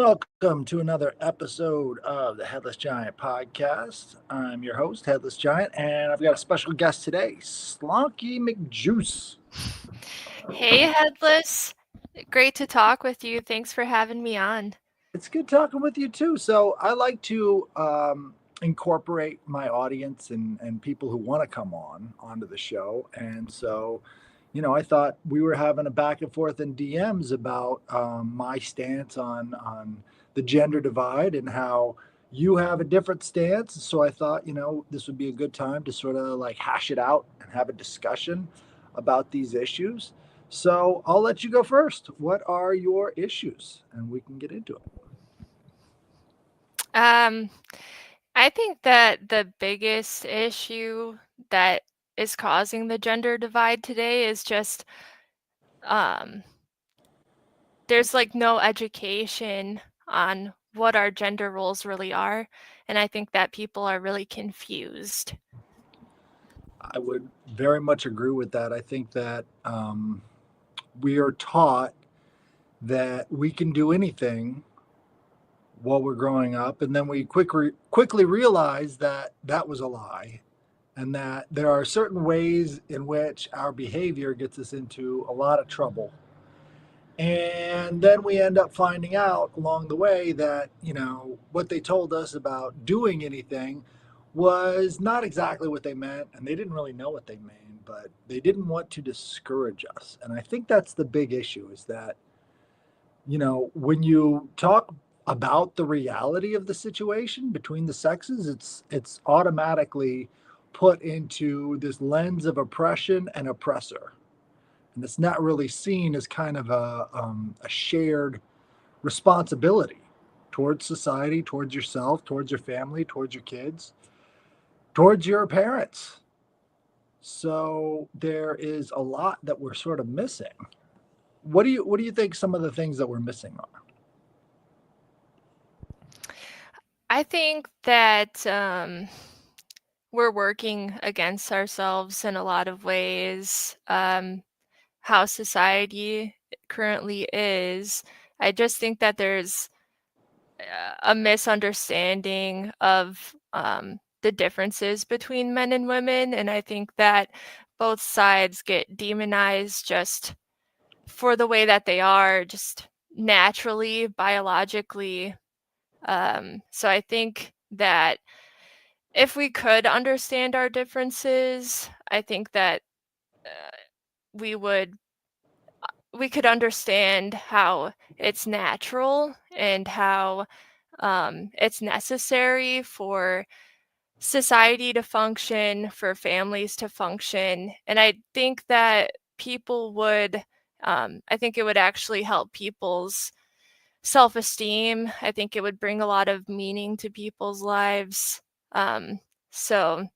Welcome to another episode of the Headless Giant podcast. I'm your host, Headless Giant, and I've got a special guest today, Slonky McJuice. Hey, Headless. Great to talk with you. Thanks for having me on. It's good talking with you too. So I like to incorporate my audience and people who want to come onto the show. And so, I thought we were having a back and forth in DMs about my stance on the gender divide and how you have a different stance. So I thought, this would be a good time to sort of like hash it out and have a discussion about these issues. So I'll let you go first. What are your issues? And we can get into it. Um, I think that the biggest issue that is causing the gender divide today is just um, there's like no education on what our gender roles really are. And I think that people are really confused. I would very much agree with that. I think that we are taught that we can do anything while we're growing up, and then we quickly realize that that was a lie, and that there are certain ways in which our behavior gets us into a lot of trouble. And then we end up finding out along the way that, what they told us about doing anything was not exactly what they meant. And they didn't really know what they mean, but they didn't want to discourage us. And I think that's the big issue is that, when you talk about the reality of the situation between the sexes, it's automatically put into this lens of oppression and oppressor, and it's not really seen as kind of a shared responsibility towards society, towards yourself, towards your family, towards your kids, towards your parents. So there is a lot that we're sort of missing. What do you think some of the things that we're missing are? I think that we're working against ourselves in a lot of ways. How society currently is. I just think that there's a misunderstanding of the differences between men and women. And I think that both sides get demonized just for the way that they are, just naturally, biologically. So I think that if we could understand our differences, I think that uh, we would we could understand how it's natural and how it's necessary for society to function, for families to function. And I think that people would, I think it would actually help people's self esteem. I think it would bring a lot of meaning to people's lives. So,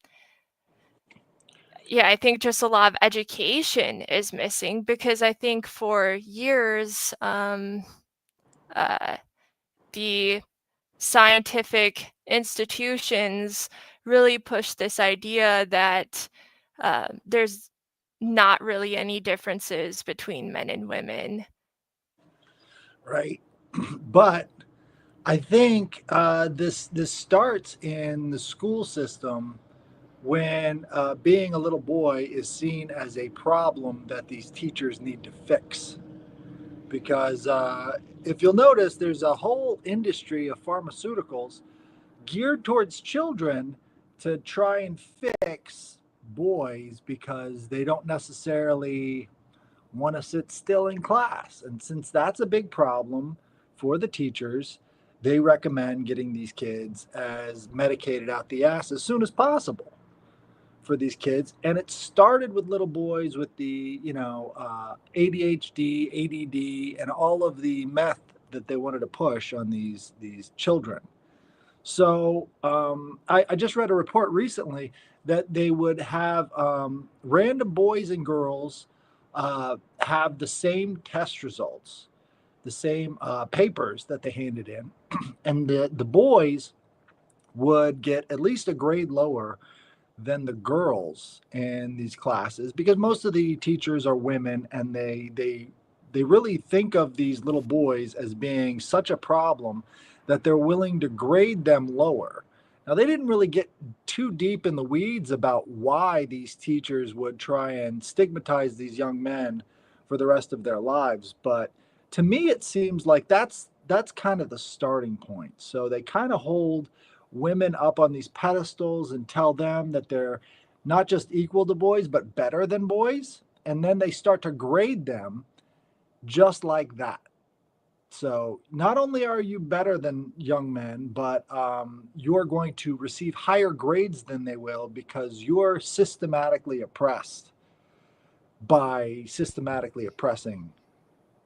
yeah, I think just a lot of education is missing because I think for years, the scientific institutions really push this idea that there's not really any differences between men and women. Right. But I think this starts in the school system when being a little boy is seen as a problem that these teachers need to fix. Because if you'll notice, there's a whole industry of pharmaceuticals geared towards children to try and fix boys because they don't necessarily want to sit still in class. And since that's a big problem for the teachers, they recommend getting these kids as medicated out the ass as soon as possible for these kids. And it started with little boys with the, ADHD, ADD, and all of the meth that they wanted to push on these children. So I just read a report recently that they would have random boys and girls have the same test results, the same papers that they handed in, and the boys would get at least a grade lower than the girls in these classes because most of the teachers are women and they they really think of these little boys as being such a problem that they're willing to grade them lower. Now, they didn't really get too deep in the weeds about why these teachers would try and stigmatize these young men for the rest of their lives, but to me it seems like that's kind of the starting point. So they kind of hold women up on these pedestals and tell them that they're not just equal to boys but better than boys, and then they start to grade them just like that. So not only are you better than young men, but you're going to receive higher grades than they will because you're systematically oppressed by systematically oppressing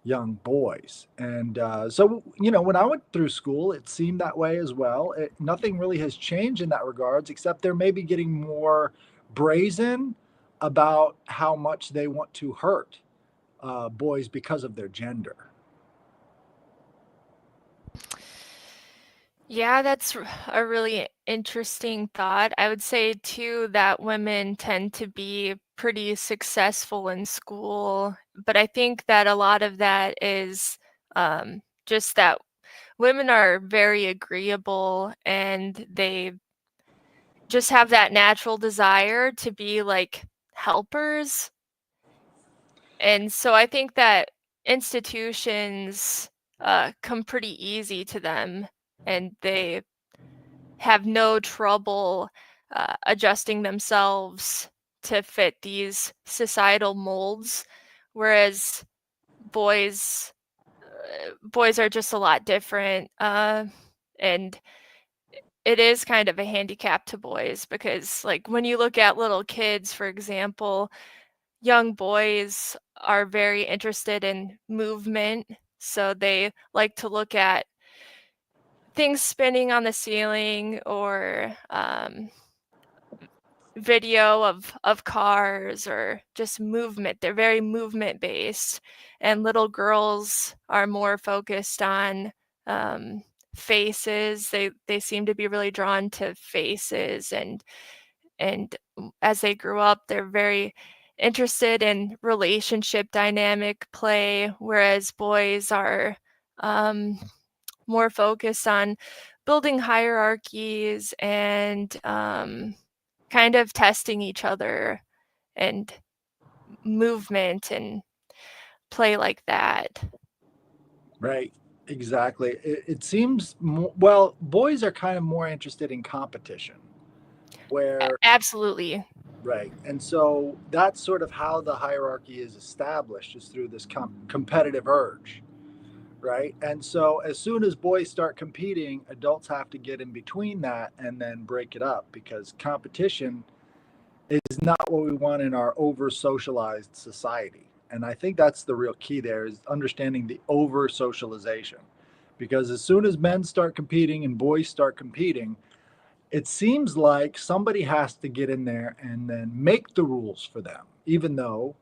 young boys. And so, when I went through school, it seemed that way as well. Nothing really has changed in that regards, except they're maybe getting more brazen about how much they want to hurt boys because of their gender. Yeah, that's a really interesting thought. I would say too that women tend to be pretty successful in school, but I think that a lot of that is just that women are very agreeable and they just have that natural desire to be like helpers. And so I think that institutions come pretty easy to them and they have no trouble adjusting themselves to fit these societal molds, whereas boys boys are just a lot different, and it is kind of a handicap to boys because, like, when you look at little kids, for example, young boys are very interested in movement, so they like to look at things spinning on the ceiling or video of cars or just movement. They're very movement based, and little girls are more focused on faces. They seem to be really drawn to faces, and as they grew up, they're very interested in relationship dynamic play, whereas boys are um, more focused on building hierarchies and kind of testing each other and movement and play like that. Right. Exactly. It seems well, boys are kind of more interested in competition, where Absolutely. right. And so that's sort of how the hierarchy is established, is through this competitive urge, right? And so as soon as boys start competing, adults have to get in between that and then break it up, because competition is not what we want in our over socialized society. And I think that's the real key there, is understanding the over socialization. Because as soon as men start competing and boys start competing, it seems like somebody has to get in there and then make the rules for them, even though,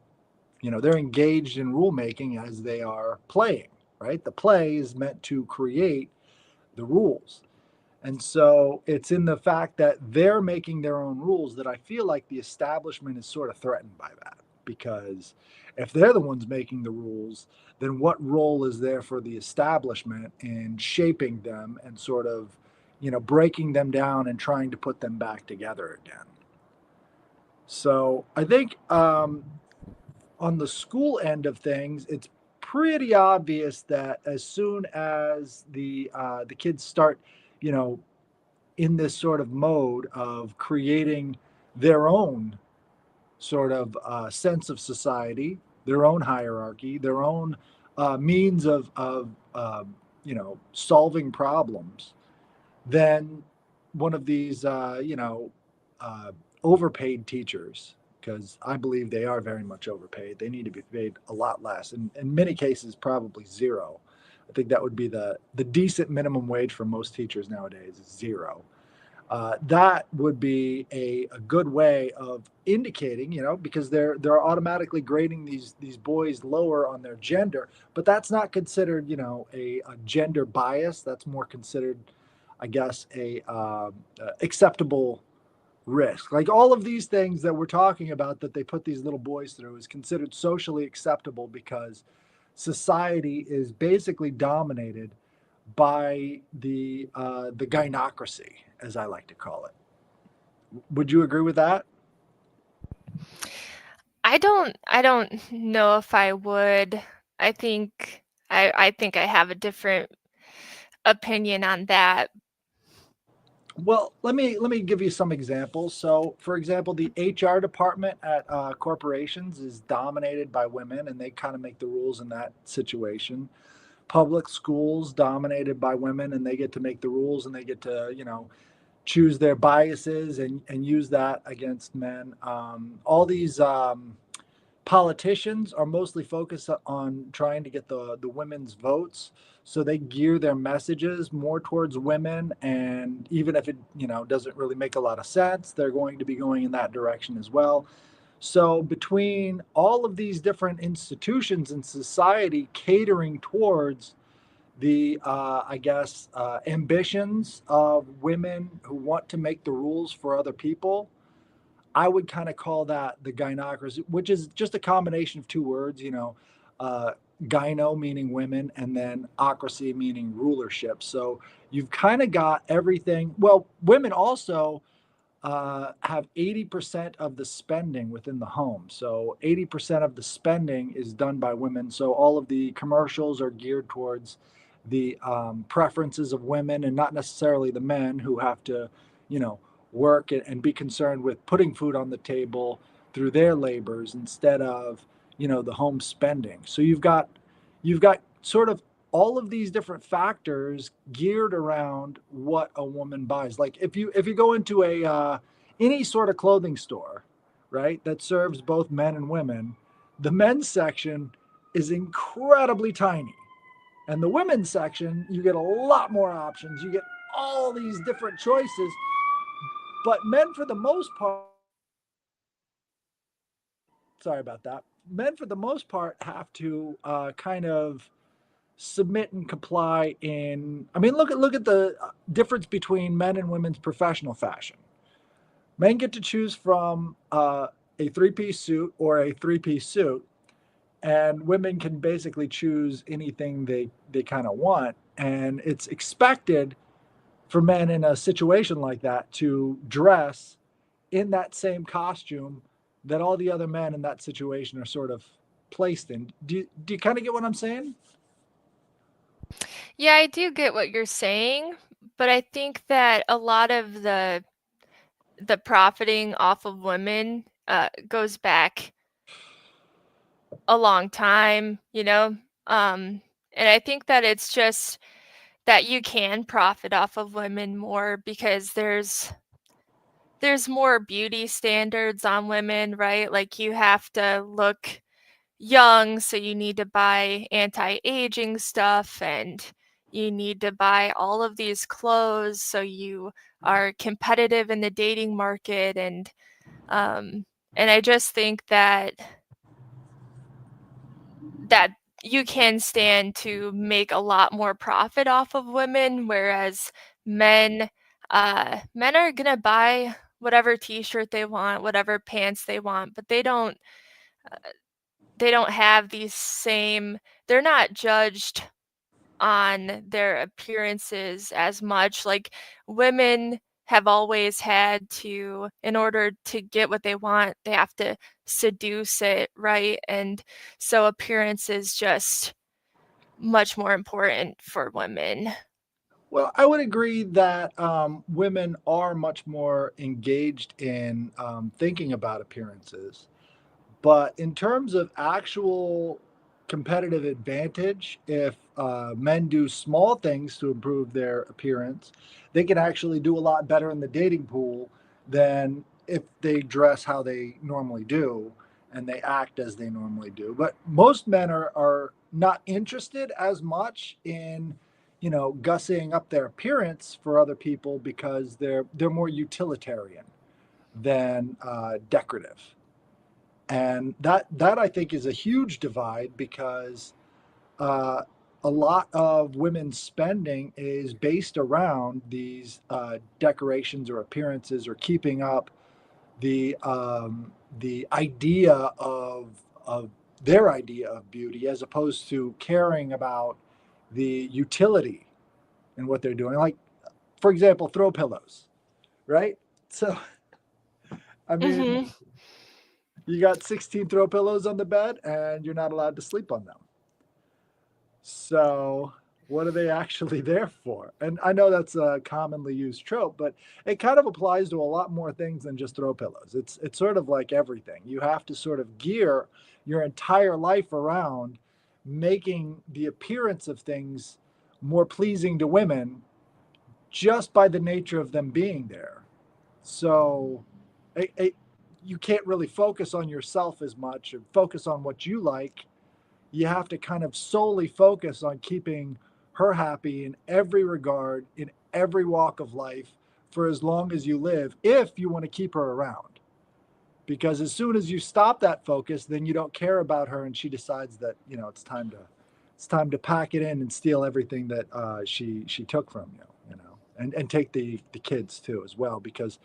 they're engaged in rule making as they are playing, right? The play is meant to create the rules. And so it's in the fact that they're making their own rules that I feel like the establishment is sort of threatened by that. Because if they're the ones making the rules, then what role is there for the establishment in shaping them and sort of, breaking them down and trying to put them back together again? So I think on the school end of things, it's pretty obvious that as soon as the kids start, you know, in this sort of mode of creating their own sort of sense of society, their own hierarchy, their own means of solving problems, then one of these uh, overpaid teachers, because I believe they are very much overpaid. They need to be paid a lot less, and in many cases probably zero. I think that would be the decent minimum wage for most teachers nowadays is zero. That would be a good way of indicating, because they're automatically grading these boys lower on their gender, but that's not considered, a gender bias. That's more considered, I guess, a acceptable risk. Like all of these things that we're talking about that they put these little boys through is considered socially acceptable because society is basically dominated by the gynocracy, as I like to call it. Would you agree with that? I don't know if I would. I think I think I have a different opinion on that. Well, let me give you some examples. So, for example, the HR department at corporations is dominated by women, and they kind of make the rules in that situation. Public schools dominated by women, and they get to make the rules, and they get to choose their biases and use that against men. All these politicians are mostly focused on trying to get the women's votes, so they gear their messages more towards women, and even if it doesn't really make a lot of sense, they're going to be going in that direction as well. So between all of these different institutions in society catering towards the I guess ambitions of women who want to make the rules for other people, I would kind of call that the gynocracy, which is just a combination of two words, uh, gyno meaning women, and then ocracy meaning rulership. So you've kind of got everything. Well, women also have 80% of the spending within the home. So 80% of the spending is done by women. So all of the commercials are geared towards the preferences of women and not necessarily the men who have to, you know, work and be concerned with putting food on the table through their labors instead of, the home spending. So you've got sort of all of these different factors geared around what a woman buys. Like if you go into a any sort of clothing store, right, that serves both men and women, the men's section is incredibly tiny, and the women's section you get a lot more options. You get all these different choices, but men for the most part, sorry about that. Men for the most part have to kind of submit and comply in. I mean, look at the difference between men and women's professional fashion. Men get to choose from a three-piece suit or a three-piece suit, and women can basically choose anything they kind of want. And it's expected for men in a situation like that to dress in that same costume that all the other men in that situation are sort of placed in. Do you kind of get what I'm saying? Yeah, I do get what you're saying, but I think that a lot of the profiting off of women goes back a long time, you know? And I think that it's just that you can profit off of women more because there's more beauty standards on women, right? Like you have to look young, so you need to buy anti-aging stuff and you need to buy all of these clothes so you are competitive in the dating market um and I just think that you can stand to make a lot more profit off of women, whereas men men are gonna buy whatever t-shirt they want, whatever pants they want, but they don't have these same they're not judged on their appearances as much. Like women have always had to, in order to get what they want, they have to seduce it, right? And so appearance is just much more important for women. Well, I would agree that women are much more engaged in thinking about appearances. But in terms of actual competitive advantage, if men do small things to improve their appearance, they can actually do a lot better in the dating pool than if they dress how they normally do and they act as they normally do. But most men are not interested as much in, gussying up their appearance for other people because they're more utilitarian than decorative. And that I think is a huge divide because uh, a lot of women's spending is based around these decorations or appearances or keeping up the idea of their idea of beauty as opposed to caring about the utility in what they're doing. Like, for example, throw pillows, right? So, I mean, Mhm. you got 16 throw pillows on the bed and you're not allowed to sleep on them. So, what are they actually there for? And I know that's a commonly used trope, but it kind of applies to a lot more things than just throw pillows. It's sort of like everything. You have to sort of gear your entire life around making the appearance of things more pleasing to women just by the nature of them being there. So, you can't really focus on yourself as much and focus on what you like. You have to kind of solely focus on keeping her happy in every regard, in every walk of life, for as long as you live, if you want to keep her around. Because as soon as you stop that focus, then you don't care about her, and she decides that it's time to pack it in and steal everything that she took from you, and take the kids too as well. Because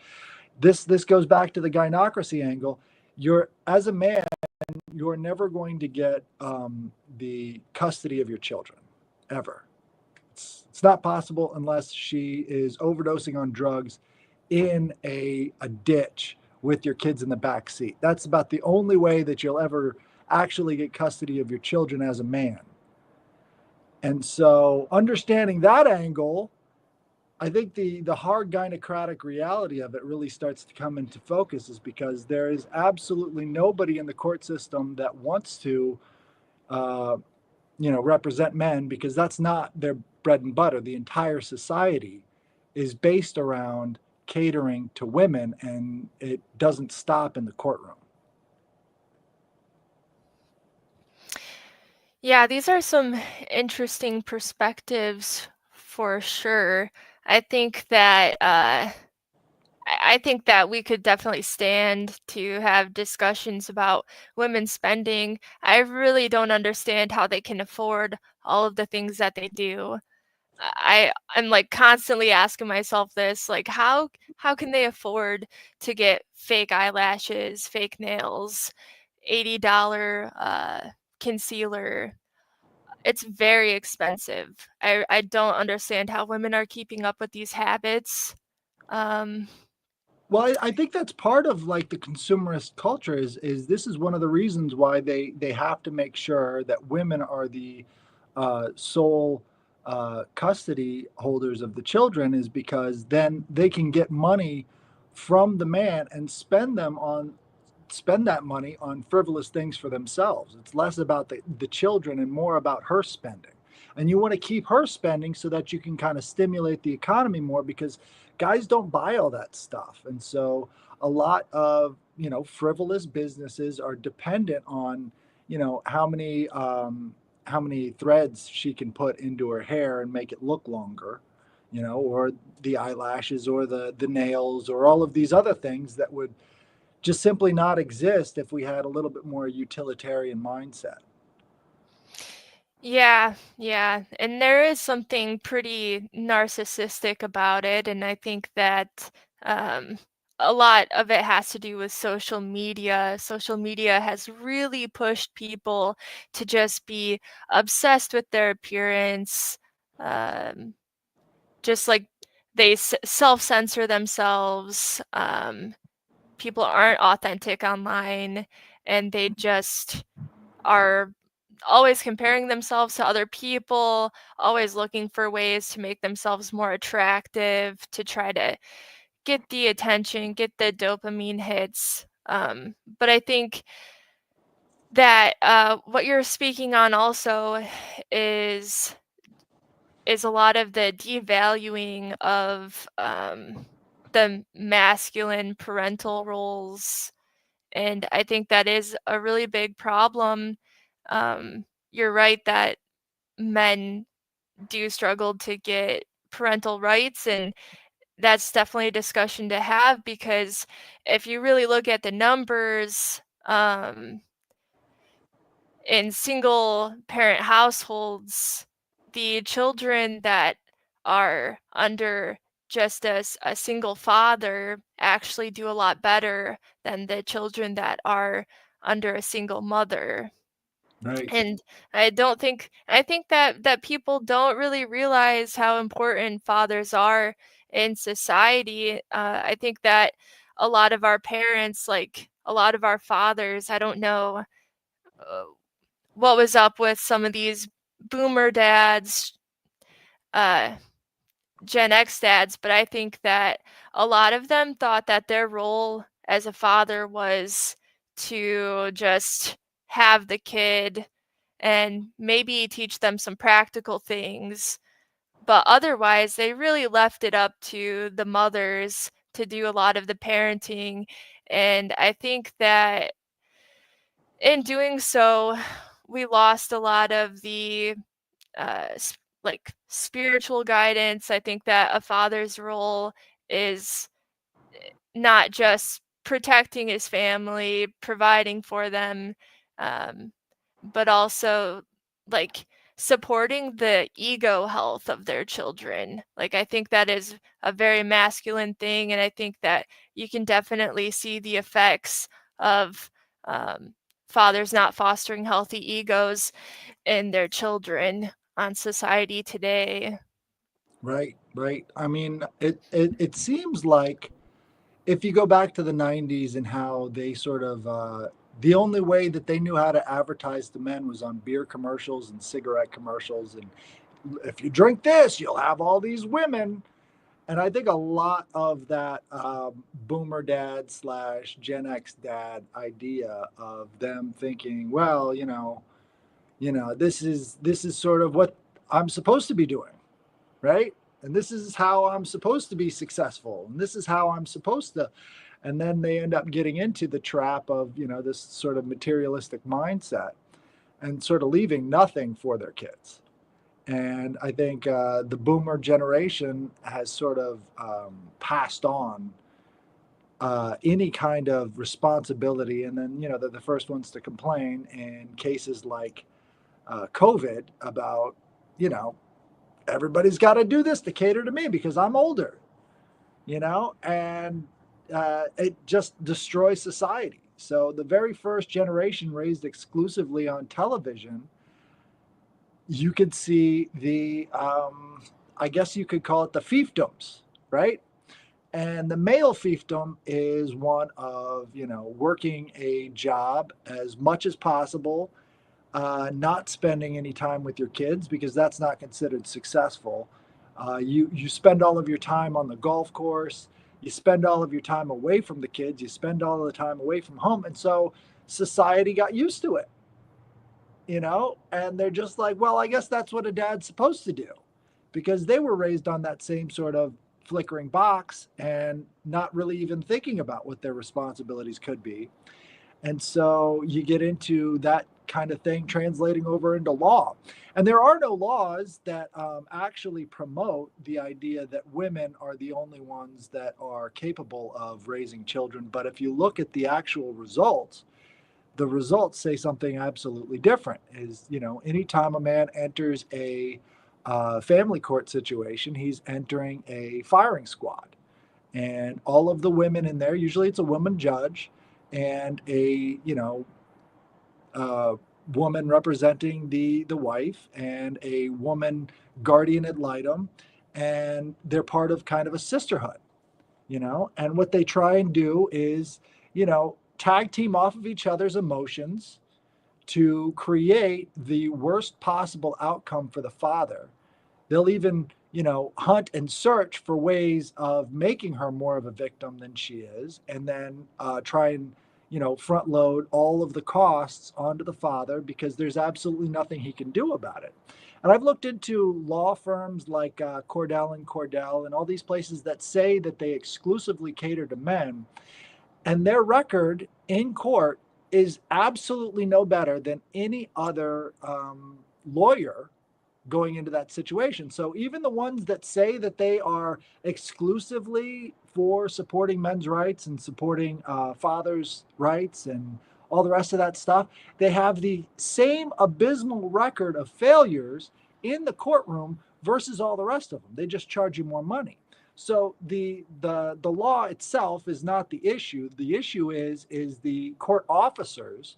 this goes back to the gynocracy angle. You're as a man, you're never going to get the custody of your children, ever. It's not possible unless she is overdosing on drugs in a ditch with your kids in the back seat. That's about the only way that you'll ever actually get custody of your children as a man. And so, understanding that angle, I think the hard gynocratic reality of it really starts to come into focus, is because there is absolutely nobody in the court system that wants to, uh, represent men, because that's not their bread and butter. The entire society is based around catering to women, and it doesn't stop in the courtroom. Yeah, these are some interesting perspectives for sure. I think that I think that we could definitely stand to have discussions about women spending. I really don't understand how they can afford all of the things that they do. I'm like constantly asking myself this, like how can they afford to get fake eyelashes, fake nails, $80 concealer? It's very expensive. I don't understand how women are keeping up with these habits. Um, Well, I think that's part of like the consumerist culture. Is this is one of the reasons why they have to make sure that women are the sole custody holders of the children, is because then they can get money from the man and spend that money on frivolous things for themselves. It's less about the children and more about her spending. And you want to keep her spending so that you can kind of stimulate the economy more, because guys don't buy all that stuff. And so a lot of, frivolous businesses are dependent on, how many threads she can put into her hair and make it look longer, or the eyelashes or the nails or all of these other things that would just simply not exist if we had a little bit more utilitarian mindset. yeah, yeah, and there is something pretty narcissistic about it, and I think that um, a lot of it has to do with social media. Social media has really pushed people to just be obsessed with their appearance, um, just like they self-censor themselves. People aren't authentic online, and they just are always comparing themselves to other people, always looking for ways to make themselves more attractive, to try to get the attention, get the dopamine hits. But I think that what you're speaking on also is is a lot of the devaluing of the masculine parental roles, and I think that is a really big problem. You're right that men do struggle to get parental rights, and that's definitely a discussion to have because if you really look at the numbers, in single parent households, the children that are under just a single father actually do a lot better than the children that are under a single mother. Right. And I think that people don't really realize how important fathers are in society. I think that a lot of our parents, like a lot of our fathers, I don't know uh, what was up with some of these boomer dads, uh, Gen X dads, but I think that a lot of them thought that their role as a father was to just have the kid and maybe teach them some practical things. But otherwise, they really left it up to the mothers to do a lot of the parenting. And I think that in doing so, we lost a lot of the like spiritual guidance. I think that a father's role is not just protecting his family, providing for them, um, but also like supporting the ego health of their children. Like, I think that is a very masculine thing. And I think that you can definitely see the effects of um, fathers not fostering healthy egos in their children on society today. Right. Right. I mean, it seems like if you go back to the 90s and how they sort of, the only way that they knew how to advertise to men was on beer commercials and cigarette commercials. And if you drink this, you'll have all these women. And I think a lot of that boomer dad slash Gen X dad idea of them thinking, well, this is sort of what I'm supposed to be doing, right? And this is how I'm supposed to be successful, and this is how I'm supposed to. And then they end up getting into the trap of this sort of materialistic mindset and sort of leaving nothing for their kids. And I think the boomer generation has sort of passed on any kind of responsibility. And then, they're the first ones to complain in cases like COVID about, you know, everybody's got to do this to cater to me because I'm older, and it just destroys society. So the very first generation raised exclusively on television, you could see I guess you could call it the fiefdoms, right? And the male fiefdom is one of, working a job as much as possible, not spending any time with your kids because that's not considered successful. You spend all of your time on the golf course. You spend all of your time away from the kids. You spend all of the time away from home, and so society got used to it, and they're just like, well, I guess that's what a dad's supposed to do, because they were raised on that same sort of flickering box and not really even thinking about what their responsibilities could be. And so you get into that kind of thing translating over into law. And there are no laws that actually promote the idea that women are the only ones that are capable of raising children. But if you look at the actual results, the results say something absolutely different. Is, anytime a man enters a family court situation, he's entering a firing squad, and all of the women in there, usually it's a woman judge and a uh, woman representing the wife and a woman guardian ad litem, and they're part of kind of a sisterhood, and what they try and do is tag team off of each other's emotions to create the worst possible outcome for the father. They'll even, hunt and search for ways of making her more of a victim than she is, and then try and, front load all of the costs onto the father because there's absolutely nothing he can do about it. And I've looked into law firms like Cordell and Cordell and all these places that say that they exclusively cater to men, and their record in court is absolutely no better than any other lawyer going into that situation. So even the ones that say that they are exclusively for supporting men's rights and supporting fathers' rights and all the rest of that stuff, they have the same abysmal record of failures in the courtroom versus all the rest of them. They just charge you more money. So the law itself is not the issue. The issue is the court officers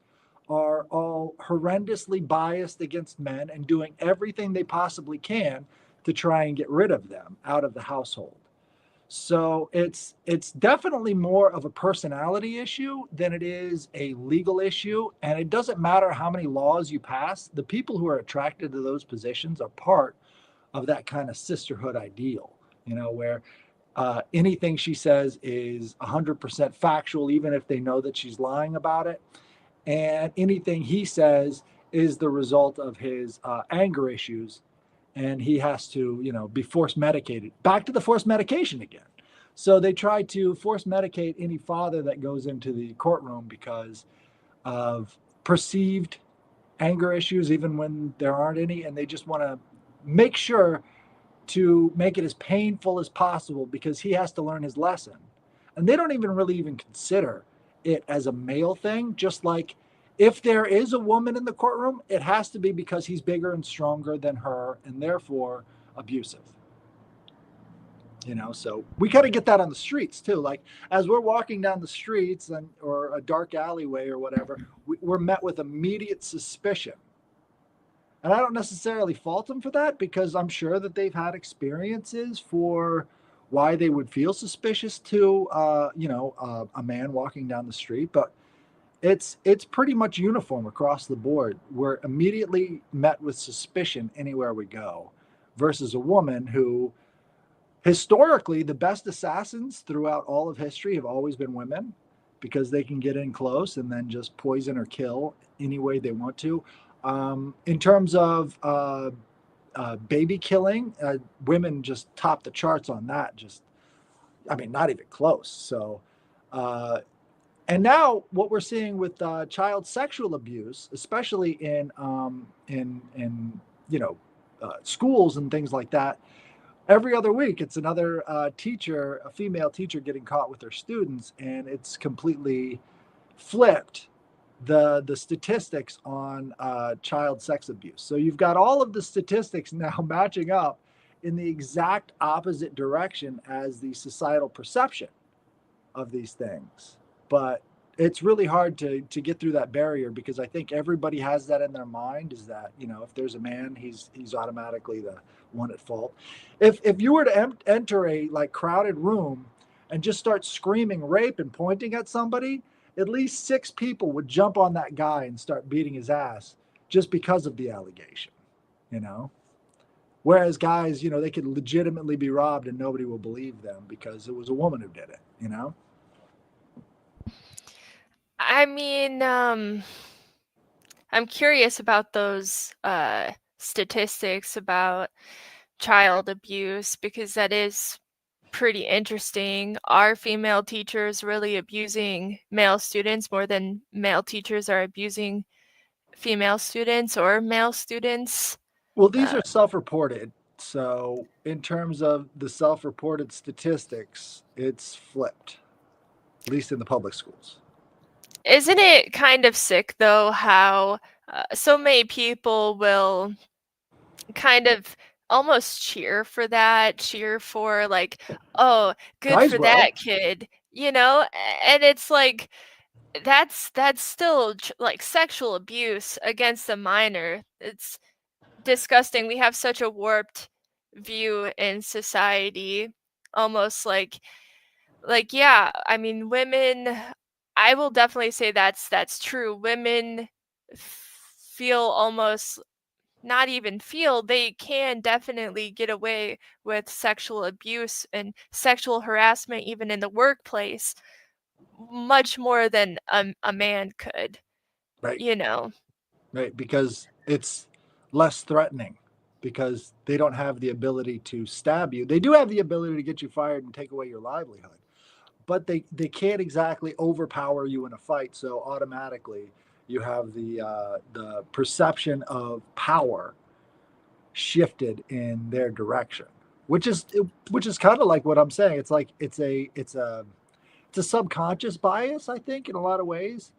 are all horrendously biased against men and doing everything they possibly can to try and get rid of them out of the household. So it's definitely more of a personality issue than it is a legal issue. And it doesn't matter how many laws you pass, the people who are attracted to those positions are part of that kind of sisterhood ideal, where anything she says is 100% factual, even if they know that she's lying about it. And anything he says is the result of his anger issues, and he has to, be force medicated. Back to the force medication again. So they try to force medicate any father that goes into the courtroom because of perceived anger issues, even when there aren't any, and they just want to make sure to make it as painful as possible because he has to learn his lesson. And they don't even really even consider it as a male thing. Just like if there is a woman in the courtroom, it has to be because he's bigger and stronger than her and therefore abusive. So we got to get that on the streets too. Like as we're walking down the streets or a dark alleyway or whatever, we're met with immediate suspicion. And I don't necessarily fault them for that because I'm sure that they've had experiences for why they would feel suspicious to, a man walking down the street. But it's pretty much uniform across the board. We're immediately met with suspicion anywhere we go, versus a woman who, historically, the best assassins throughout all of history have always been women because they can get in close and then just poison or kill any way they want to. In terms of baby killing, women just top the charts on that. I mean, not even close. So, uh, and now what we're seeing with child sexual abuse, especially in schools and things like that, every other week it's another teacher, a female teacher, getting caught with her students, and it's completely flipped the statistics on child sex abuse. So you've got all of the statistics now matching up in the exact opposite direction as the societal perception of these things. But it's really hard to get through that barrier because I think everybody has that in their mind, is that, if there's a man, he's automatically the one at fault. If you were to enter a like crowded room and just start screaming rape and pointing at somebody, at least six people would jump on that guy and start beating his ass just because of the allegation, you know? Whereas guys, they could legitimately be robbed and nobody will believe them because it was a woman who did it. I mean, I'm curious about those statistics about child abuse because that is pretty interesting. Are female teachers really abusing male students more than male teachers are abusing female students or male students? Well, these Uh, are self-reported. So in terms of the self-reported statistics, it's flipped, at least in the public schools. isn't it kind of sick though how so many people will kind of almost cheer for like, oh, good Guys for that will. kid, and it's like that's still like sexual abuse against a minor. It's disgusting. We have such a warped view in society, almost like yeah, I mean women, I will definitely say that's true. Women feel almost, not even feel, they can definitely get away with sexual abuse and sexual harassment even in the workplace much more than a man could, Right, you know. right, because it's less threatening because they don't have the ability to stab you. They do have the ability to get you fired and take away your livelihood, but they can't exactly overpower you in a fight. So automatically, you have the perception of power shifted in their direction, which is kind of like what I'm saying. It's like it's a subconscious bias, I think, in a lot of ways.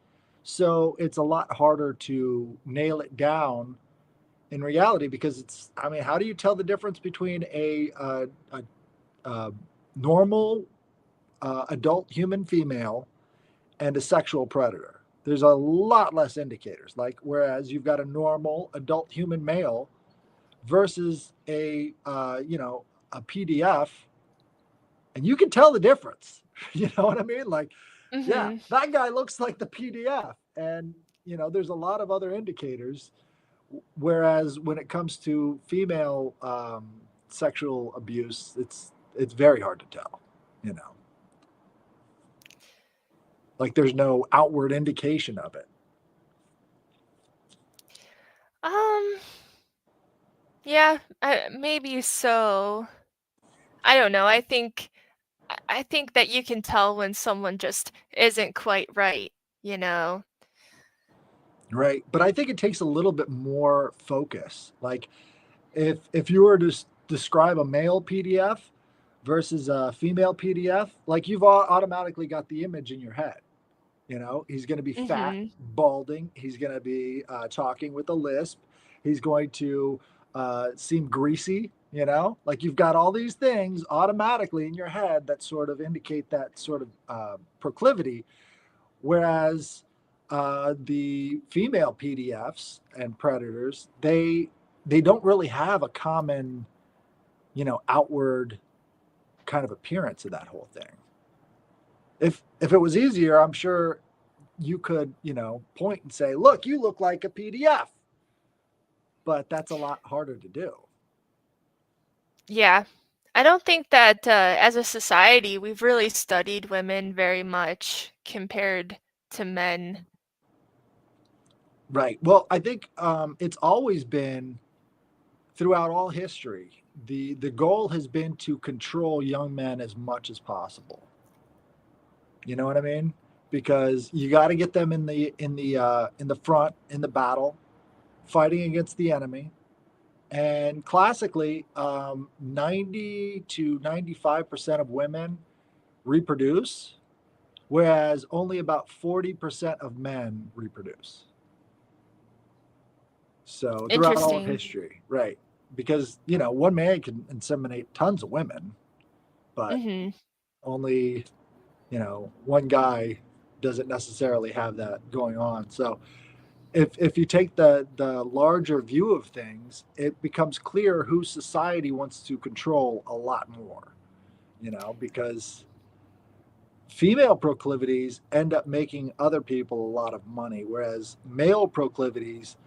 So it's a lot harder to nail it down in reality because I mean, how do you tell the difference between a normal adult human female and a sexual predator? There's a lot less indicators. Like, whereas you've got a normal adult human male versus a PDF, and you can tell the difference. You know what I mean? Like, yeah, Mhm. that guy looks like the PDF, and there's a lot of other indicators. Whereas when it comes to female sexual abuse, it's very hard to tell. You know, like there's no outward indication of it. Um, yeah, maybe so. I don't know. I think that you can tell when someone just isn't quite right, you know? Right. But I think it takes a little bit more focus. Like, if you were to describe a male PDF versus a female PDF, like you've automatically got the image in your head. He's going to be fat, Mhm. balding. He's going to be talking with a lisp. He's going to seem greasy. Like you've got all these things automatically in your head that sort of indicate that sort of proclivity. Whereas the female PDFs and predators, they don't really have a common, outward kind of appearance of that whole thing. If it was easier, I'm sure you could, point and say, "Look, you look like a PDF." But that's a lot harder to do. Yeah. I don't think that as a society we've really studied women very much compared to men. Right. Well, I think it's always been throughout all history. The goal has been to control young men as much as possible. You know what I mean? Because you got to get them in the front in the battle, fighting against the enemy. And classically, 90 to 95% of women reproduce, whereas only about 40% of men reproduce. So throughout all of Interesting. history, right? Because one man can inseminate tons of women, but Mhm. only one guy doesn't necessarily have that going on. So if you take the larger view of things, it becomes clear who society wants to control a lot more. Because female proclivities end up making other people a lot of money, whereas male proclivities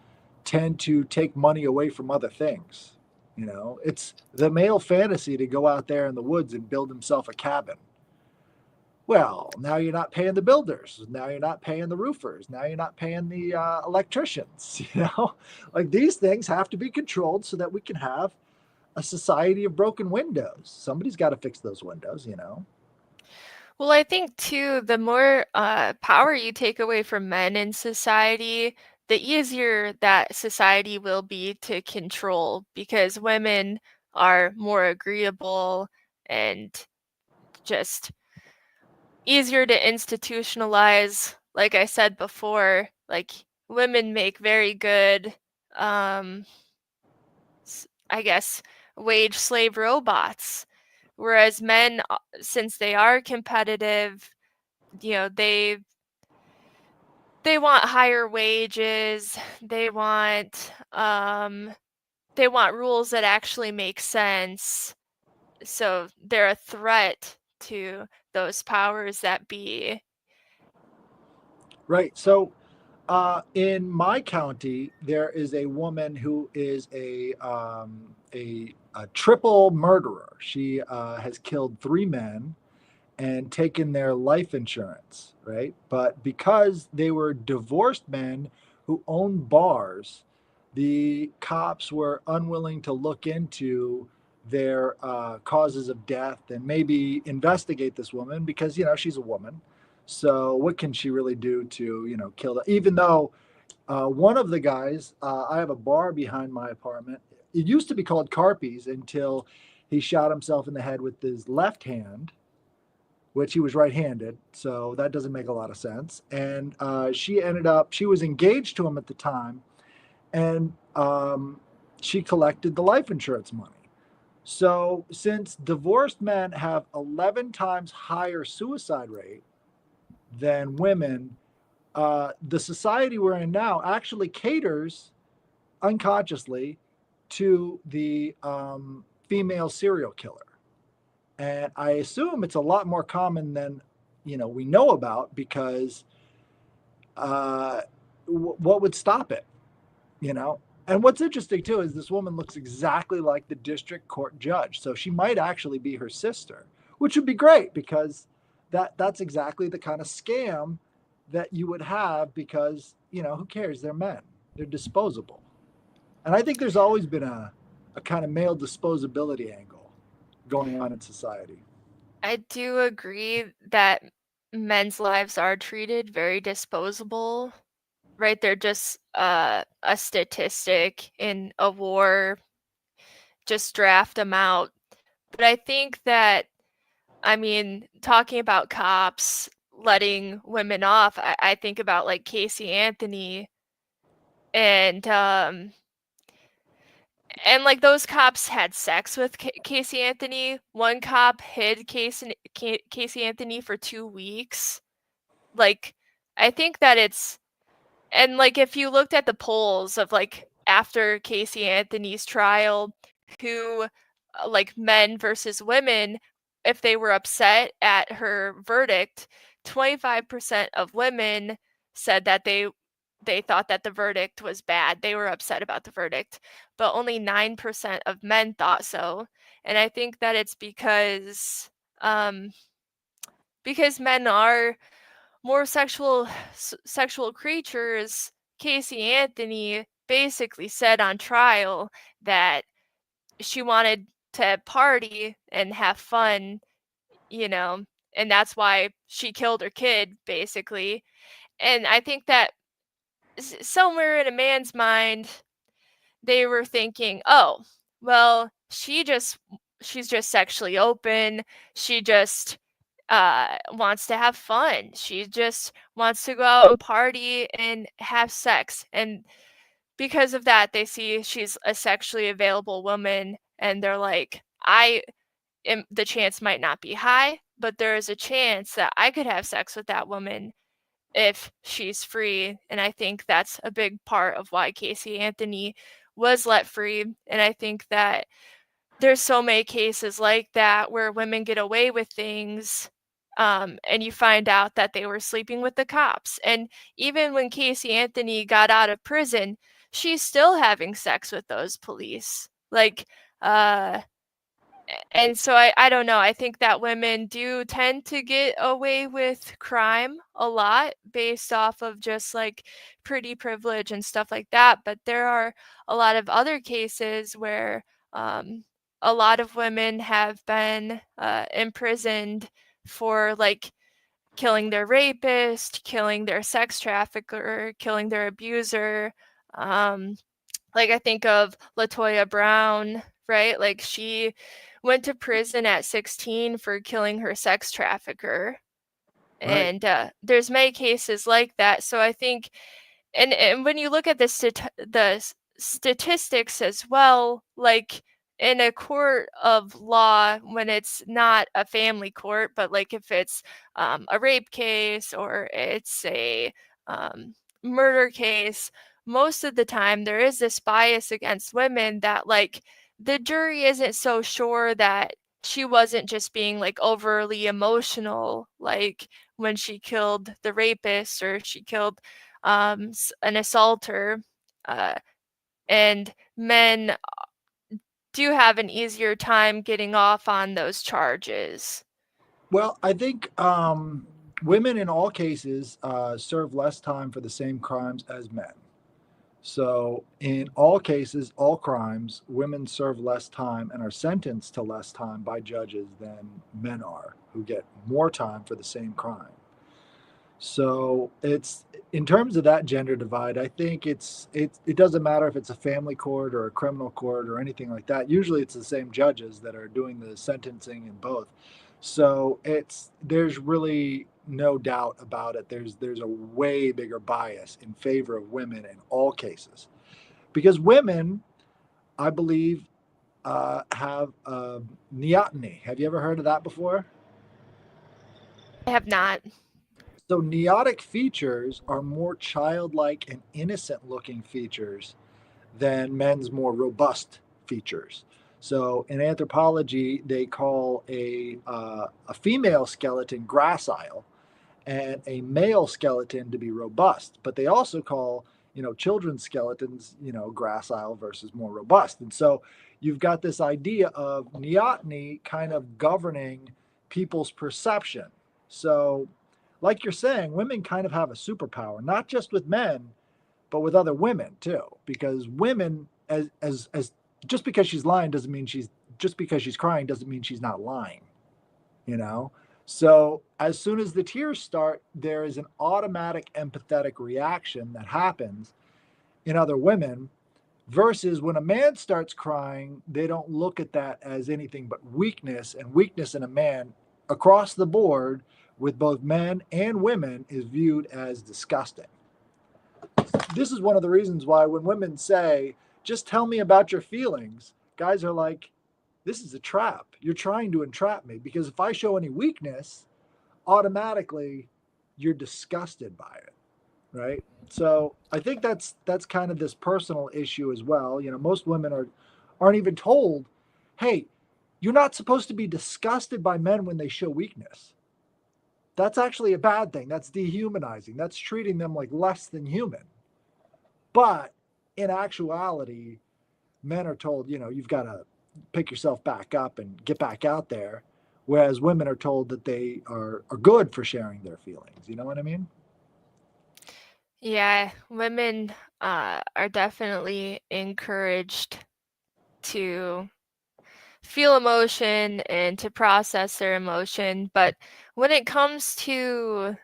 tend to take money away from other things. It's the male fantasy to go out there in the woods and build himself a cabin. Well, now you're not paying the builders. Now you're not paying the roofers. Now you're not paying the electricians. Like these things have to be controlled so that we can have a society of broken windows. Somebody's got to fix those windows. Well, I think too, the more power you take away from men in society, the easier that society will be to control because women are more agreeable and just easier to institutionalize. Like I said before, like women make very good, um, I guess, wage slave robots, whereas men, since they are competitive, you know, they want higher wages. They want rules that actually make sense. So they're a threat to those powers that be. Right. So in my county, there is a woman who is a triple murderer. She has killed three men and taken their life insurance, right? But because they were divorced men who owned bars, the cops were unwilling to look into their causes of death and maybe investigate this woman because she's a woman. So what can she really do to kill them? Even though one of the guys, I have a bar behind my apartment. It used to be called Carpies until he shot himself in the head with his left hand, which he was right-handed, so that doesn't make a lot of sense. And she was engaged to him at the time, and she collected the life insurance money. So since divorced men have 11 times higher suicide rate than women, the society we're in now actually caters unconsciously to the female serial killer. And I assume it's a lot more common than we know about, because uh, what would stop it? You know. And what's interesting too is this woman looks exactly like the district court judge, so she might actually be her sister, which would be great, because that's exactly the kind of scam that you would have, because who cares? They're men, they're disposable. And I think there's always been a kind of male disposability angle going on in society. I do agree that men's lives are treated very disposable, right? They're just a statistic in a war, just draft them out. But I think that, I mean, talking about cops letting women off, I think about like Casey Anthony and like those cops had sex with Casey Anthony. One cop hid Casey Anthony for 2 weeks. Like, I think that it's, and like if you looked at the polls of like after Casey Anthony's trial, who like men versus women, if they were upset at her verdict, 25% of women said that they thought that the verdict was bad. They were upset about the verdict, but only 9% of men thought so. And I think that it's because men are more sexual creatures. Casey Anthony basically said on trial that she wanted to party and have fun, you know, and that's why she killed her kid, basically. And I think that somewhere in a man's mind, they were thinking, oh, well, she's just sexually open. She just wants to have fun. She just wants to go out and party and have sex. And because of that, they see she's a sexually available woman and they're like, the chance might not be high, but there is a chance that I could have sex with that woman if she's free. And I think that's a big part of why Casey Anthony was let free. And I think that there's so many cases like that where women get away with things, and you find out that they were sleeping with the cops. And even when Casey Anthony got out of prison, she's still having sex with those police. Like, uh, and so I don't know. I think that women do tend to get away with crime a lot based off of just like pretty privilege and stuff like that. But there are a lot of other cases where a lot of women have been imprisoned for like killing their rapist, killing their sex trafficker, killing their abuser. Um, like I think of Latoya Brown, right? Like she went to prison at 16 for killing her sex trafficker. Right. And there's many cases like that. So I think, and when you look at the statistics as well, like in a court of law, when it's not a family court, but like if it's a rape case or it's a um, murder case, most of the time there is this bias against women that like the jury isn't so sure that she wasn't just being like overly emotional, like when she killed the rapist or she killed an assaulter. Uh, and men do have an easier time getting off on those charges. Well, I think women in all cases serve less time for the same crimes as men. So, in all cases, all crimes, women serve less time and are sentenced to less time by judges than men are, who get more time for the same crime. So it's in terms of that gender divide, I think it doesn't matter if it's a family court or a criminal court or anything like that. Usually it's the same judges that are doing the sentencing in both. So there's really no doubt about it. There's a way bigger bias in favor of women in all cases. Because women, I believe, have neoteny. Have you ever heard of that before? I have not. So neotic features are more childlike and innocent looking features than men's more robust features. So in anthropology, they call a female skeleton gracile and a male skeleton to be robust. But they also call, children's skeletons, gracile versus more robust. And so you've got this idea of neoteny kind of governing people's perception. So, like you're saying, women kind of have a superpower, not just with men, but with other women too. Because women, as just because she's lying doesn't mean she's just because she's crying doesn't mean she's not lying, you know? So as soon as the tears start, there is an automatic empathetic reaction that happens in other women versus when a man starts crying, they don't look at that as anything but weakness, and weakness in a man across the board with both men and women is viewed as disgusting. This is one of the reasons why when women say, just tell me about your feelings, guys are like, this is a trap. You're trying to entrap me because if I show any weakness, automatically you're disgusted by it, right? So I think that's kind of this personal issue as well. Most women aren't even told, hey, you're not supposed to be disgusted by men when they show weakness. That's actually a bad thing. That's dehumanizing. That's treating them like less than human. But in actuality, men are told, you've got to pick yourself back up and get back out there. Whereas women are told that they are good for sharing their feelings. You know what I mean? Yeah, women are definitely encouraged to feel emotion and to process their emotion. But when it comes to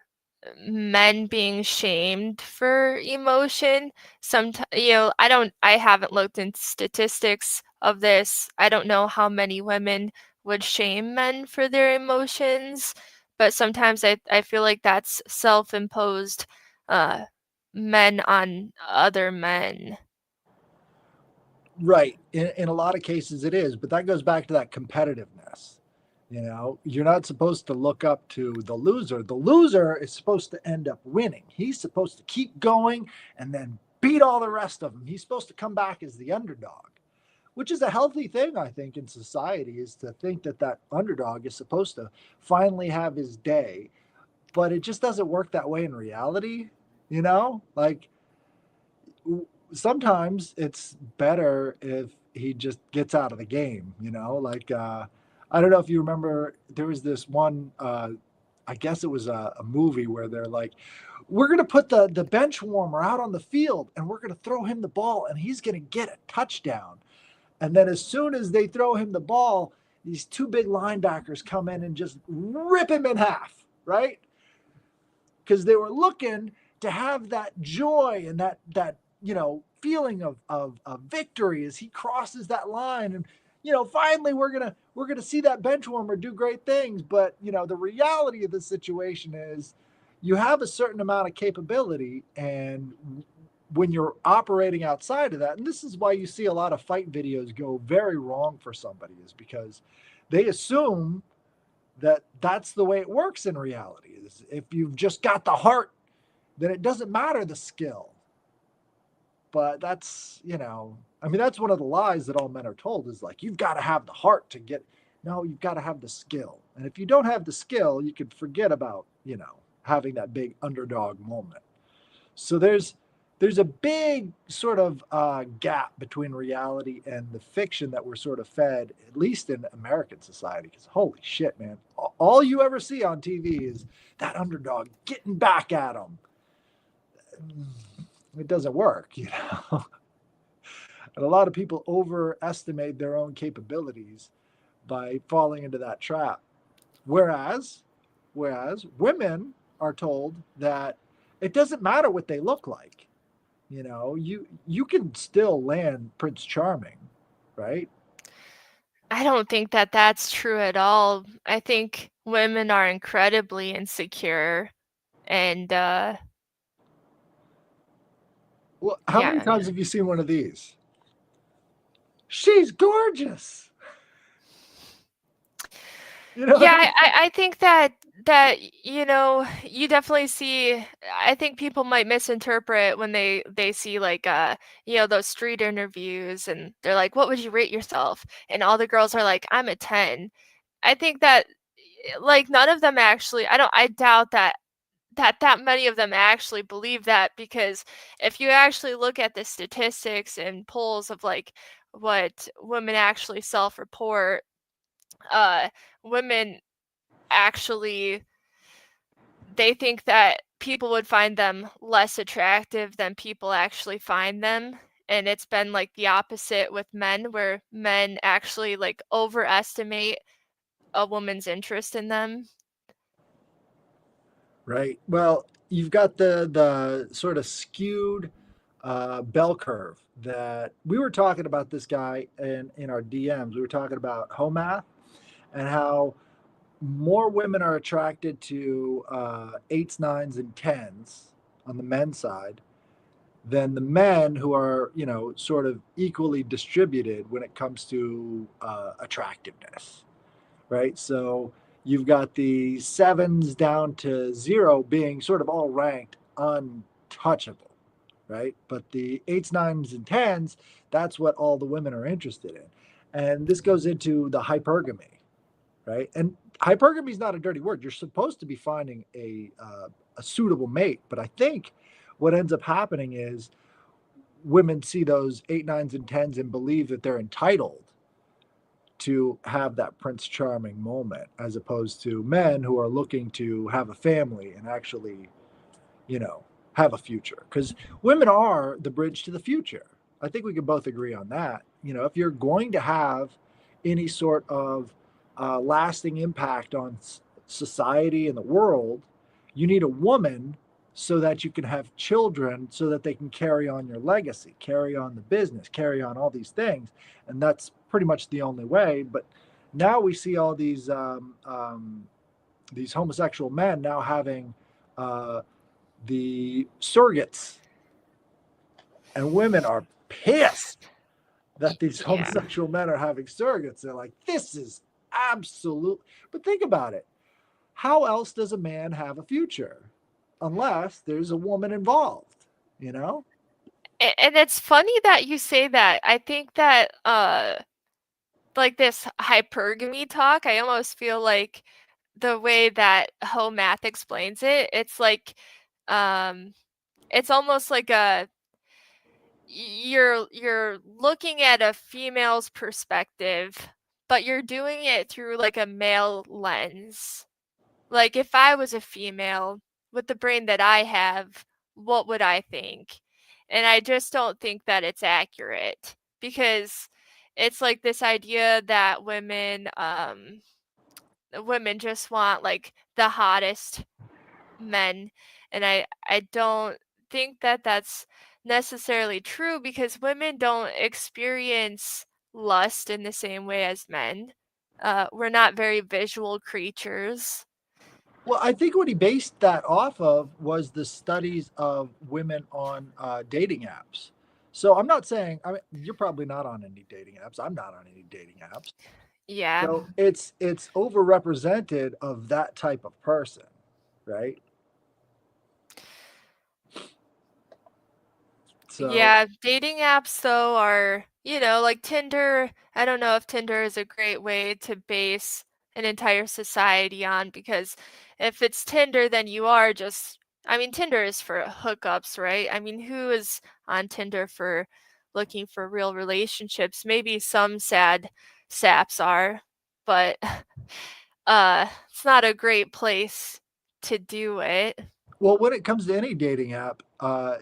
men being shamed for emotion, sometimes, I haven't looked into statistics of this. I don't know how many women would shame men for their emotions, but sometimes I feel like that's self-imposed uh, men on other men. Right. In a lot of cases, it is, but that goes back to that competitiveness. You're not supposed to look up to the loser. The loser is supposed to end up winning. He's supposed to keep going and then beat all the rest of them. He's supposed to come back as the underdog, which is a healthy thing, I think, in society, is to think that that underdog is supposed to finally have his day. But it just doesn't work that way in reality. Like sometimes it's better if he just gets out of the game, like I don't know if you remember, there was this one I guess it was a movie where they're like, we're going to put the bench warmer out on the field and we're going to throw him the ball and he's going to get a touchdown. And then as soon as they throw him the ball, these two big linebackers come in and just rip him in half, right? Because they were looking to have that joy and that feeling of victory as he crosses that line. And finally we're gonna see that bench warmer do great things. But the reality of the situation is you have a certain amount of capability, and when you're operating outside of that, and this is why you see a lot of fight videos go very wrong for somebody, is because they assume that that's the way it works in reality. Is if you've just got the heart, then it doesn't matter the skill. But I mean, that's one of the lies that all men are told, is like, you've got to have the heart to get. No, you've got to have the skill. And if you don't have the skill, you could forget about, having that big underdog moment. So there's a big sort of gap between reality and the fiction that we're sort of fed, at least in American society. Because holy shit, man, all you ever see on TV is that underdog getting back at them. It doesn't work, And a lot of people overestimate their own capabilities by falling into that trap. Whereas, whereas women are told that it doesn't matter what they look like. You can still land Prince Charming, right? I don't think that that's true at all. I think women are incredibly insecure and Well, how many yeah. times have you seen one of these? She's gorgeous. You know what Yeah, I mean? I think that you definitely see. I think people might misinterpret when they see like those street interviews, and they're like, "What would you rate yourself?" And all the girls are like, "I'm a 10." I think that like none of them actually. I doubt that many of them actually believe that, because if you actually look at the statistics and polls of like what women actually self-report, uh women actually, they think that people would find them less attractive than people actually find them. And it's been like the opposite with men, where men actually like overestimate a woman's interest in them. Right. Well, you've got the sort of skewed bell curve that we were talking about this guy in our DMs. We were talking about Homath and how more women are attracted to eights, nines, and tens on the men's side than the men who are, sort of equally distributed when it comes to attractiveness, right? So you've got the sevens down to zero being sort of all ranked untouchable, right? But the eights, nines, and tens, that's what all the women are interested in. And this goes into the hypergamy, right? And hypergamy is not a dirty word. You're supposed to be finding a suitable mate, but I think what ends up happening is women see those eight, nines, and tens and believe that they're entitled to have that Prince Charming moment, as opposed to men who are looking to have a family and actually, you know, have a future. Because women are the bridge to the future. I think we can both agree on that. If you're going to have any sort of lasting impact on society and the world, you need a woman so that you can have children so that they can carry on your legacy, carry on the business, carry on all these things. And that's pretty much the only way. But now we see all these homosexual men now having the surrogates, and women are pissed that these Yeah. homosexual men are having surrogates. They're like, this is absolute. But think about it. How else does a man have a future unless there's a woman involved? You know? And it's funny that you say that. I think that like this hypergamy talk, I almost feel like the way that Math explains it, it's like um it's almost like you're looking at a female's perspective, but you're doing it through like a male lens. Like if I was a female with the brain that I have, what would I think? And I just don't think that it's accurate, because it's like this idea that women just want like the hottest men, and I don't think that that's necessarily true, because women don't experience lust in the same way as men. We're not very visual creatures. Well, I think what he based that off of was the studies of women on dating apps. So I'm not saying, I mean, you're probably not on any dating apps. I'm not on any dating apps. Yeah. So it's overrepresented of that type of person, right? So Yeah, dating apps though are, like Tinder. I don't know if Tinder is a great way to base an entire society on, because if it's Tinder, then you are just, I mean, Tinder is for hookups, right? I mean, who is on Tinder for looking for real relationships? Maybe some sad saps are, but it's not a great place to do it. well, when it comes to any dating app,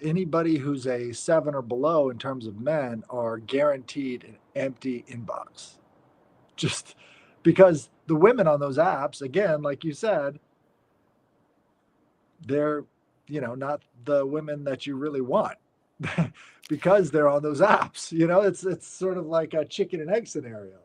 anybody who's a seven or below in terms of men are guaranteed an empty inbox. Just because the women on those apps, again, like you said, they're, not the women that you really want because they're on those apps. It's sort of like a chicken and egg scenario.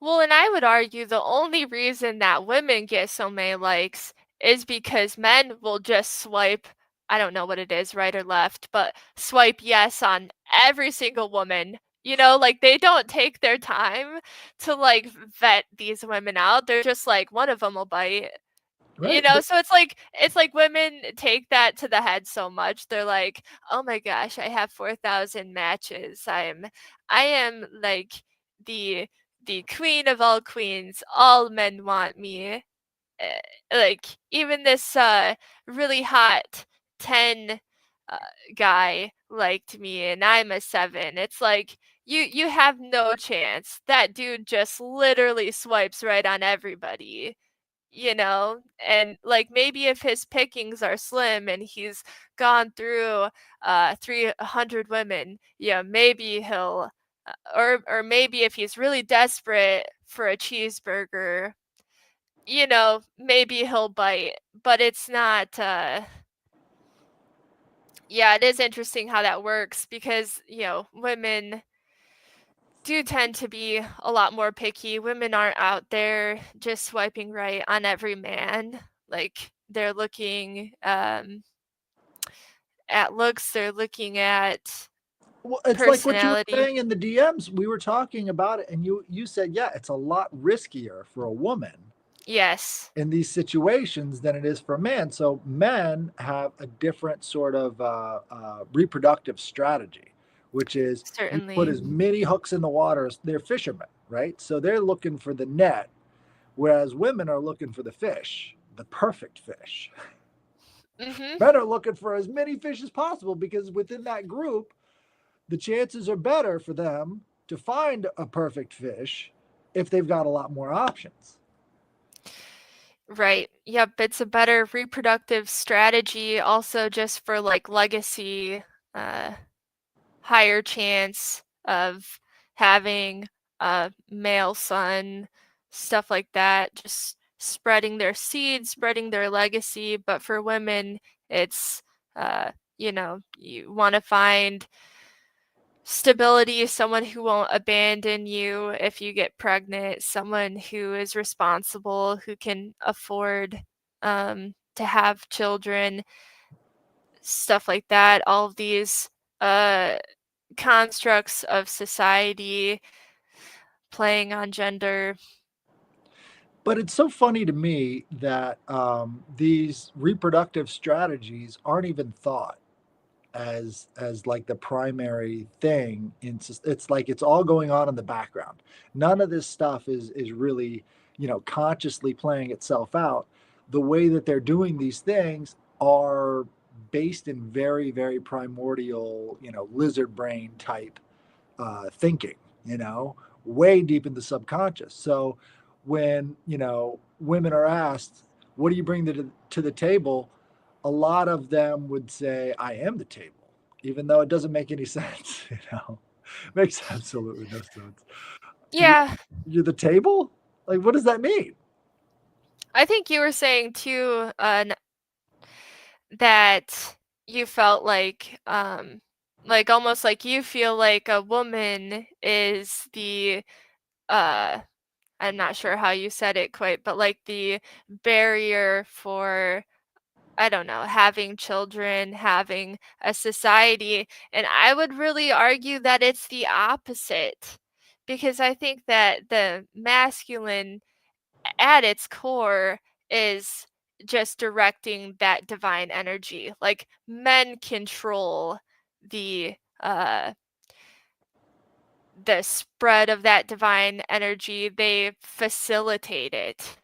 Well, and I would argue the only reason that women get so many likes is because men will just swipe, I don't know what it is, right or left, but swipe yes on every single woman. Like they don't take their time to like vet these women out. They're just like one of them will bite. Right. So it's like women take that to the head so much. They're like, "Oh my gosh, I have 4,000 matches. I am like the the queen of all queens. All men want me." Like even this really hot 10 uh, guy liked me and I'm a 7. It's like you have no chance. That dude just literally swipes right on everybody. And like maybe if his pickings are slim and he's gone through 300 women, yeah, maybe he'll or maybe if he's really desperate for a cheeseburger, maybe he'll bite, but it's not yeah, it is interesting how that works because, women do tend to be a lot more picky. Women aren't out there just swiping right on every man. Like they're looking at looks, they're looking at Well, it's like what you were personality. saying in the DMs. We were talking about it, and you said, yeah, it's a lot riskier for a woman Yes, in these situations than it is for a man. So men have a different sort of reproductive strategy, which is you put certainly. as many hooks in the water as they're fishermen, right? So they're looking for the net, whereas women are looking for the fish, the perfect fish. Mhm. Men are looking for as many fish as possible because within that group, the chances are better for them to find a perfect fish if they've got a lot more options. Right. Yep, it's a better reproductive strategy also just for like legacy, uh higher chance of having a male son, stuff like that, just spreading their seed, spreading their legacy. But for women, it's, you want to find stability, someone who won't abandon you if you get pregnant, someone who is responsible, who can afford to have children, stuff like that. All of these uh, constructs of society playing on gender. But it's so funny to me that these reproductive strategies aren't even thought as like the primary thing. It's like it's all going on in the background. None of this stuff is really consciously playing itself out. The way that they're doing these things are based in very very primordial lizard brain type thinking, way deep in the subconscious. So when, women are asked, what do you bring to the table? A lot of them would say, I am the table, even though it doesn't make any sense, makes absolutely no sense. You, Yeah, you're the table? Like, what does that mean? I think you were saying too that you felt like almost like you feel like a woman is the uh I'm not sure how you said it quite, but like the barrier for, I don't know, having children, having a society. And I would really argue that it's the opposite because I think that the masculine at its core is just directing that divine energy. Like men control the uh the spread of that divine energy. They facilitate it.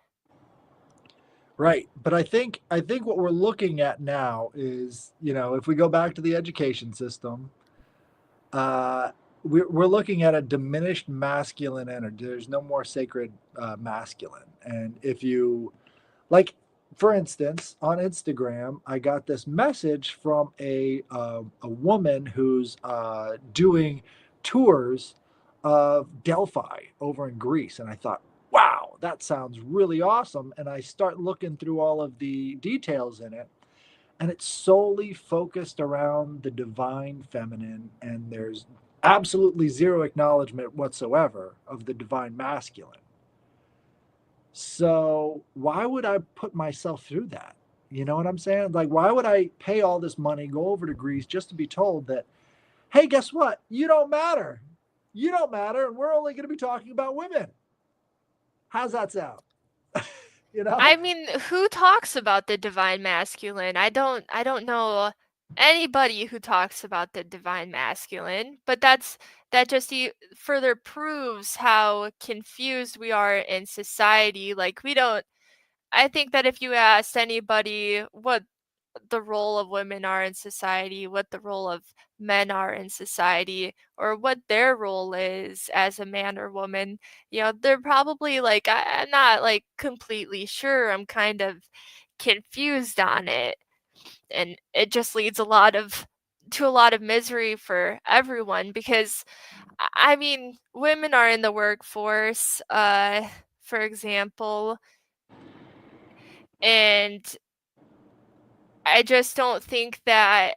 Right. But I think what we're looking at now is, if we go back to the education system, uh, we're looking at a diminished masculine energy. There's no more sacred masculine. And if you, like, for instance, on Instagram, I got this message from a woman who's doing tours of Delphi over in Greece, and I thought, wow, that sounds really awesome. And I start looking through all of the details in it, and it's solely focused around the divine feminine, and there's absolutely zero acknowledgement whatsoever of the divine masculine. So why would I put myself through that? You know what I'm saying? Like, why would I pay all this money, go over to Greece just to be told that, hey, guess what? You don't matter. You don't matter, and we're only going to be talking about women. How's that sound? You know? I mean, who talks about the divine masculine? I don't know anybody who talks about the divine masculine, but that just further proves how confused we are in society. Like we don't I think that if you asked anybody what the role of women are in society, what the role of men are in society, or what their role is as a man or woman, they're probably like, I'm not like completely sure. I'm kind of confused on it. And it just leads to a lot of misery for everyone because I mean, women are in the workforce, for example, and I just don't think that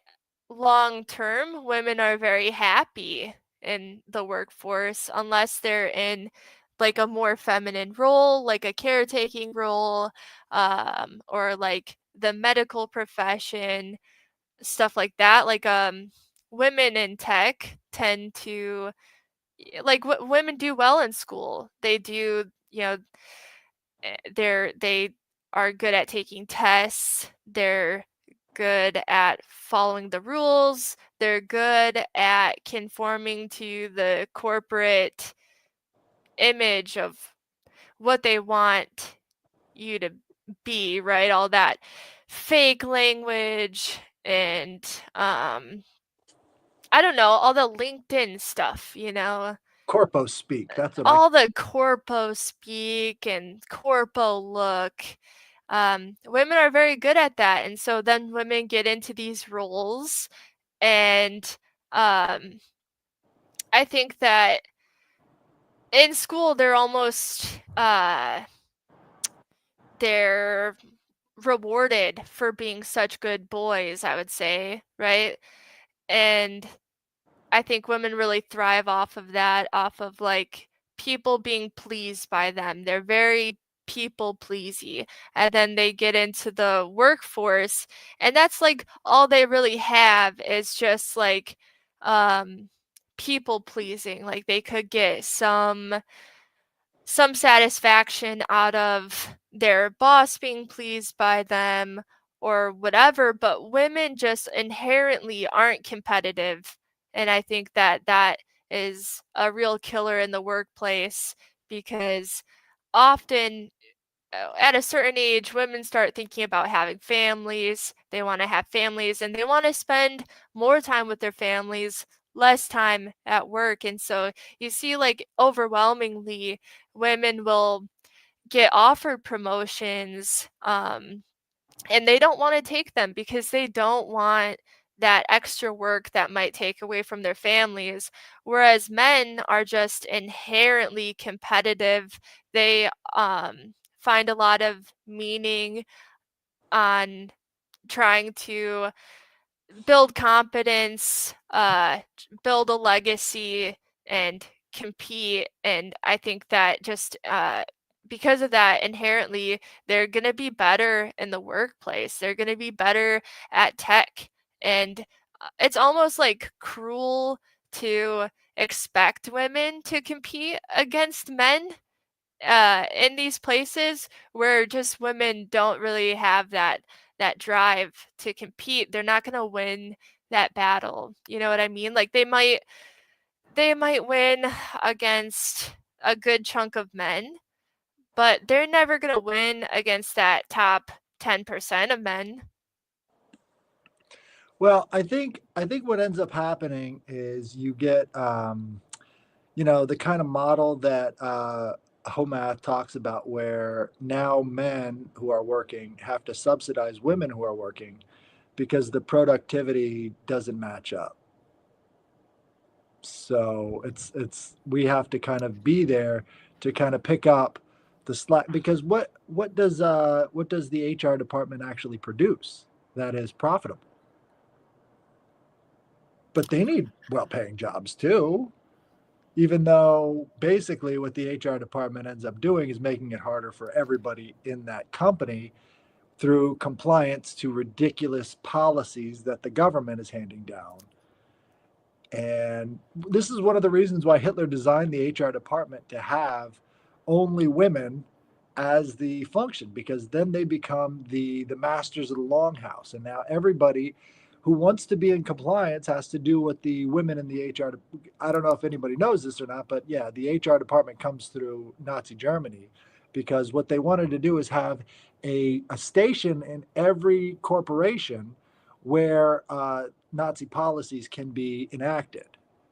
long term women are very happy in the workforce unless they're in like a more feminine role, like a caretaking role, or like the medical profession, stuff like that. Like women in tech tend to like women do well in school. They do, they are good at taking tests. They're good at following the rules. They're good at conforming to the corporate image of what they want you to be, right? All that fake language and I don't know, all the LinkedIn stuff. Corpo speak. That's what I. All the corpo speak and corpo look. Women are very good at that, and so then women get into these roles, and um, I think that in school they're rewarded for being such good boys, I would say, right? And I think women really thrive off of that, off of like people being pleased by them. They're very people pleasy. And then they get into the workforce, and that's like all they really have is just like um people pleasing. Like they could get some satisfaction out of their boss being pleased by them or whatever, but women just inherently aren't competitive. And I think that that is a real killer in the workplace because often at a certain age, women start thinking about having families. They want to have families and they want to spend more time with their families, less time at work. And so you see, like, overwhelmingly, women will get offered promotions, and they don't want to take them because they don't want that extra work that might take away from their families. Whereas men are just inherently competitive. They find a lot of meaning on trying to build competence, build a legacy, and compete. And I think that just because of that, inherently, they're going to be better in the workplace. They're going to be better at tech. And it's almost like cruel to expect women to compete against men in these places where just women don't really have that drive to compete. They're not going to win that battle. You know what I mean? Like they might win against a good chunk of men, but they're never going to win against that top 10% of men. Well, I think what ends up happening is you get the kind of model that Homath talks about, where now men who are working have to subsidize women who are working because the productivity doesn't match up. So it's we have to kind of be there to kind of pick up the slack, because what does the HR department actually produce that is profitable? But they need well-paying jobs too, even though basically what the HR department ends up doing is making it harder for everybody in that company through compliance to ridiculous policies that the government is handing down. And this is one of the reasons why Hitler designed the HR department to have only women as the function, because then they become the masters of the longhouse. And now everybody who wants to be in compliance has to do what the women in the HR. I don't know if anybody knows this or not, but yeah, the HR department comes through Nazi Germany, because what they wanted to do is have a station in every corporation where Nazi policies can be enacted.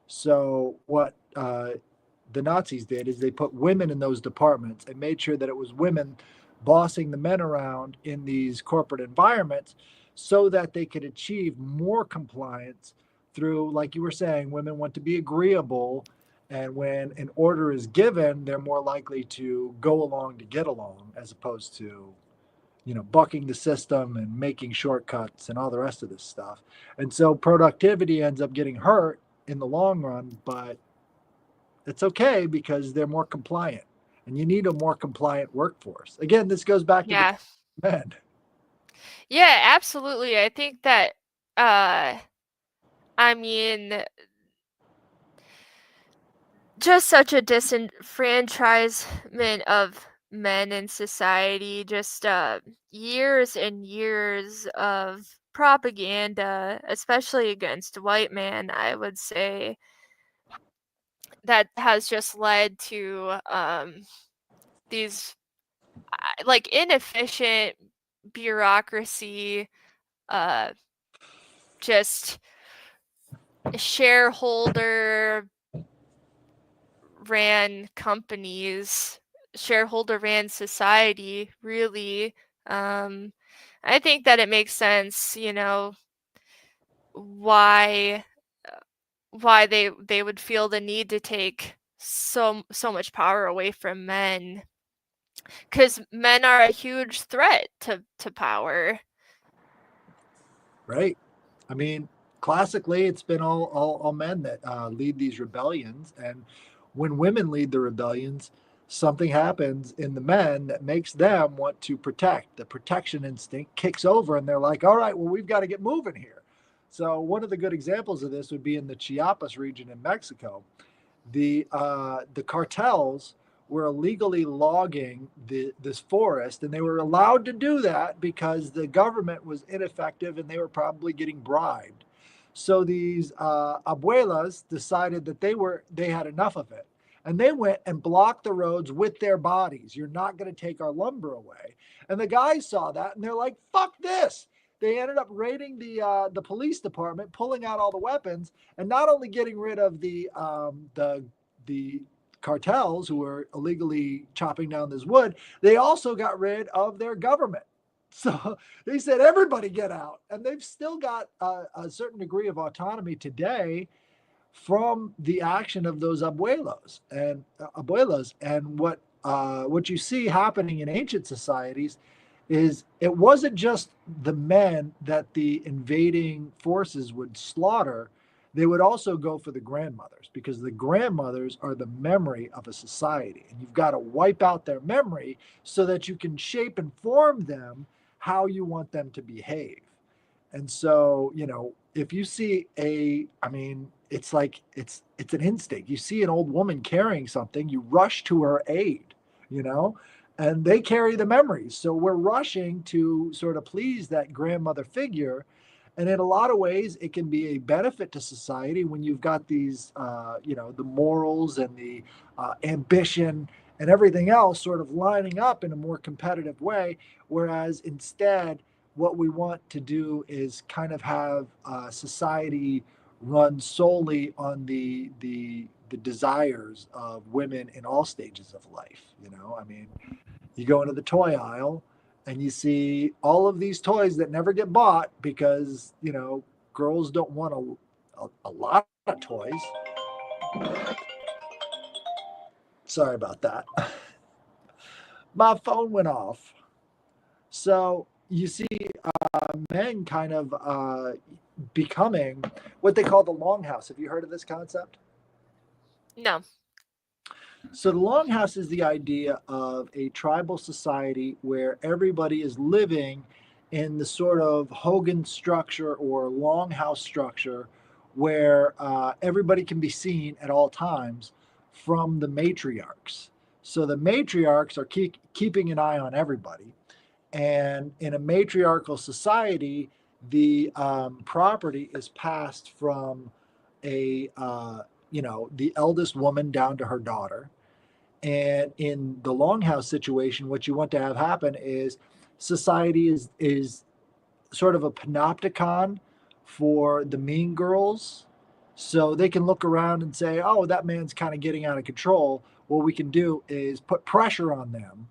So what the Nazis did is they put women in those departments and made sure that it was women bossing the men around in these corporate environments, so that they could achieve more compliance through, like you were saying, women want to be agreeable. And when an order is given, they're more likely to go along to get along, as opposed to, bucking the system and making shortcuts and all the rest of this stuff. And so productivity ends up getting hurt in the long run, but it's okay because they're more compliant. And you need a more compliant workforce. Again, this goes back to the Yeah. men. Yeah, absolutely. I think that uh I mean just such a disenfranchisement of men in society, just years and years of propaganda, especially against white men, I would say, that has just led to these like inefficient bureaucracy, uh just shareholder ran companies, shareholder ran society, really. Um, I think that it makes sense, why why they would feel the need to take so much power away from men, because men are a huge threat to power. Right? I mean, classically, it's been all men that lead these rebellions. And when women lead the rebellions, something happens in the men that makes them want to protect. The protection instinct kicks over, and they're like, all right, well, we've got to get moving here. So, one of the good examples of this would be in the Chiapas region in Mexico. The cartels were illegally logging this forest, and they were allowed to do that because the government was ineffective and they were probably getting bribed. So these abuelas decided that they had enough of it, and they went and blocked the roads with their bodies. You're not going to take our lumber away. And the guys saw that, and they're like, "Fuck this!" They ended up raiding the police department, pulling out all the weapons, and not only getting rid of the cartels who were illegally chopping down this wood, they also got rid of their government. So they said, everybody get out. And they've still got a certain degree of autonomy today from the action of those abuelas. And what you see happening in ancient societies is it wasn't just the men that the invading forces would slaughter. They would also go for the grandmothers, because the grandmothers are the memory of a society. And you've got to wipe out their memory so that you can shape and form them how you want them to behave. And so, if you see I mean, it's like it's an instinct. You see an old woman carrying something, you rush to her aid, you know, and they carry the memories. So we're rushing to sort of please that grandmother figure. And in a lot of ways, it can be a benefit to society when you've got these, the morals and the ambition and everything else sort of lining up in a more competitive way. Whereas instead, what we want to do is kind of have society run solely on the desires of women in all stages of life. I mean, you go into the toy aisle and you see all of these toys that never get bought because girls don't want a lot of toys. Sorry about that. My phone went off. So you see men kind of becoming what they call the longhouse. Have you heard of this concept? No. So the longhouse is the idea of a tribal society where everybody is living in the sort of Hogan structure or longhouse structure, where everybody can be seen at all times from the matriarchs. So the matriarchs are keeping an eye on everybody. And in a matriarchal society, the property is passed from the eldest woman down to her daughter. And in the longhouse situation, what you want to have happen is society is sort of a panopticon for the mean girls. So they can look around and say, oh, that man's kind of getting out of control. What we can do is put pressure on them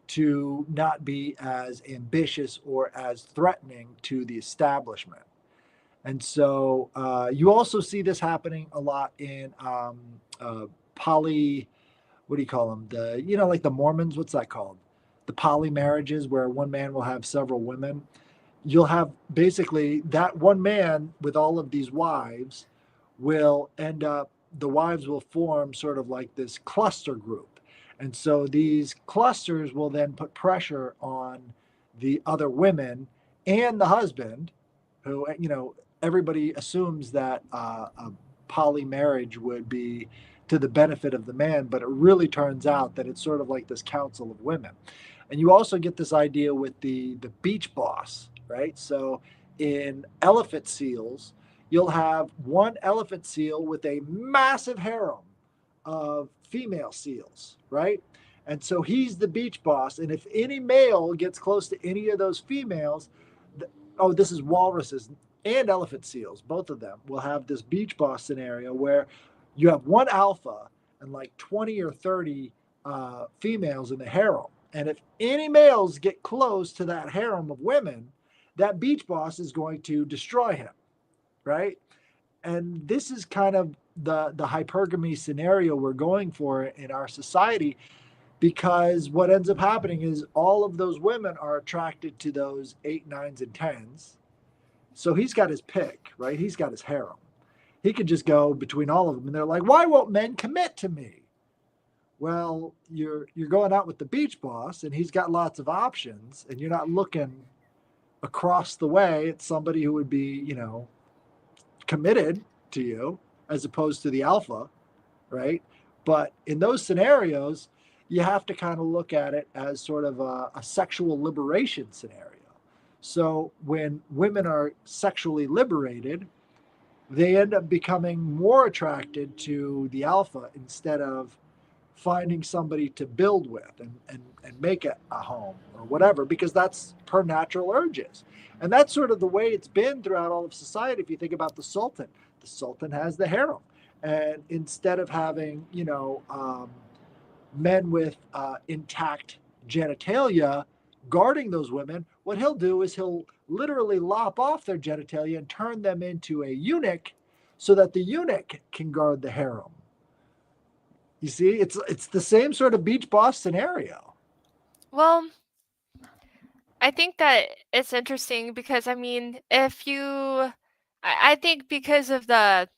to not be as ambitious or as threatening to the establishment. And so you also see this happening a lot in poly, what do you call them? Like the Mormons, what's that called? The poly marriages where one man will have several women. You'll have basically that one man with all of these wives will end up, the wives will form sort of like this cluster group. And so these clusters will then put pressure on the other women and the husband, who, everybody assumes that a poly marriage would be to the benefit of the man, but it really turns out that it's sort of like this council of women. And you also get this idea with the beach boss, right? So in elephant seals, you'll have one elephant seal with a massive harem of female seals, right? And so he's the beach boss. And if any male gets close to any of those females, this is walruses and elephant seals, both of them will have this beach boss scenario where you have one alpha and like 20 or 30 females in the harem. And if any males get close to that harem of women, that beach boss is going to destroy him, right? And this is kind of the hypergamy scenario we're going for in our society, because what ends up happening is all of those women are attracted to those 8, 9s, and 10s. So he's got his pick, right? He's got his harem. He could just go between all of them, and they're like, "Why won't men commit to me?" Well, you're going out with the beach boss, and he's got lots of options, and you're not looking across the way at somebody who would be, committed to you as opposed to the alpha, right? But in those scenarios, you have to kind of look at it as sort of a sexual liberation scenario. So when women are sexually liberated, they end up becoming more attracted to the alpha instead of finding somebody to build with and make it a home or whatever, because that's her natural urges. And that's sort of the way it's been throughout all of society. If you think about the Sultan has the harem. And instead of having, men with intact genitalia guarding those women, what he'll do is he'll literally lop off their genitalia and turn them into a eunuch so that the eunuch can guard the harem. You see, it's the same sort of beach boss scenario. Well, I think that it's interesting because, I mean, I think because of the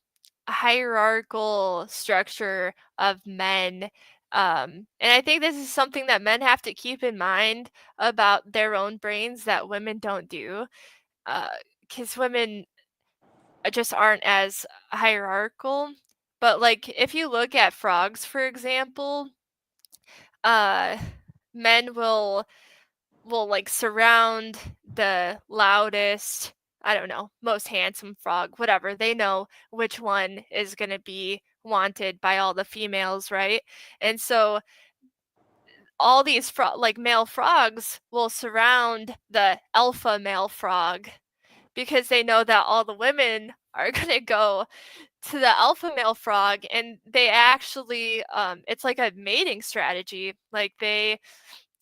hierarchical structure of men, and I think this is something that men have to keep in mind about their own brains that women don't do, because women just aren't as hierarchical. But like, if you look at frogs, for example, uh, men will like surround the loudest, I don't know, most handsome frog, whatever. They know which one is going to be wanted by all the females, right? And so all these like male frogs will surround the alpha male frog because they know that all the women are going to go to the alpha male frog, and they actually it's like a mating strategy. Like, they,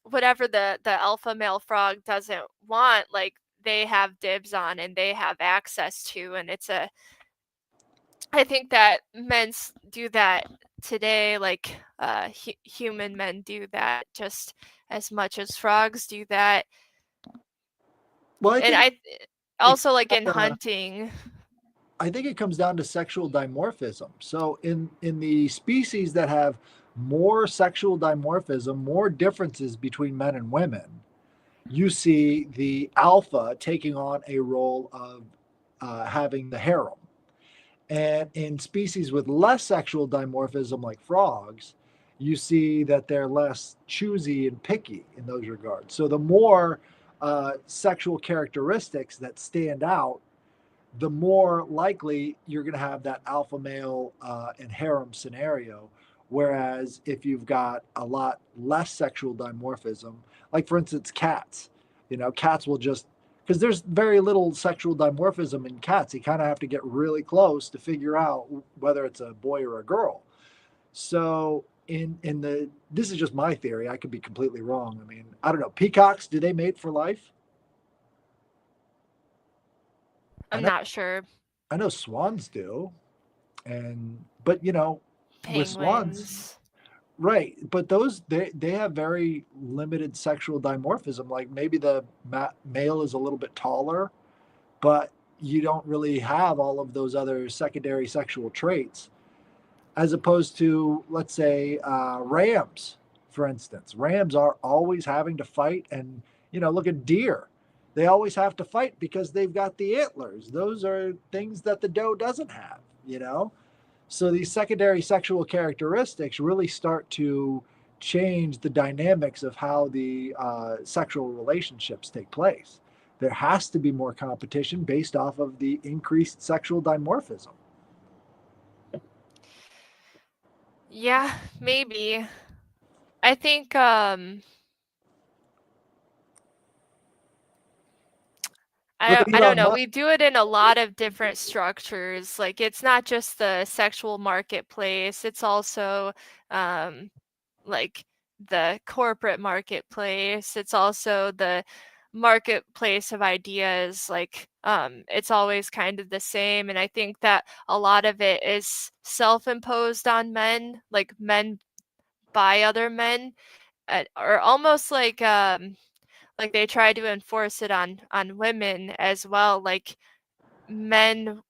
whatever the alpha male frog doesn't want, like, they have dibs on and they have access to. And I think that men do that today, like human men do that just as much as frogs do that. Well, And I it, also, like, in hunting. I think it comes down to sexual dimorphism. So in the species that have more sexual dimorphism, more differences between men and women, you see the alpha taking on a role of having the harem. And in species with less sexual dimorphism, like frogs, you see that they're less choosy and picky in those regards. So the more sexual characteristics that stand out, the more likely you're going to have that alpha male and harem scenario. Whereas if you've got a lot less sexual dimorphism, like for instance, cats, cats will just, because there's very little sexual dimorphism in cats, you kind of have to get really close to figure out whether it's a boy or a girl. So in the this is just my theory. I could be completely wrong. I mean, I don't know. Peacocks, do they mate for life? I I'm know not sure. I know swans do. And but with swans, Penguins. right, but those they have very limited sexual dimorphism. Like maybe the male is a little bit taller, but you don't really have all of those other secondary sexual traits, as opposed to, let's say, rams, for instance. Rams are always having to fight, and look at deer. They always have to fight because they've got the antlers. Those are things that the doe doesn't have. So these secondary sexual characteristics really start to change the dynamics of how the sexual relationships take place. There has to be more competition based off of the increased sexual dimorphism. Yeah, maybe. I think Look at I don't Elon know. Musk. We do it in a lot of different structures. Like it's not just the sexual marketplace, it's also um like the corporate marketplace. It's also the marketplace of ideas. Like it's always kind of the same, and I think that a lot of it is self-imposed on men, like men by other men, or almost like they try to enforce it on women as well, like men,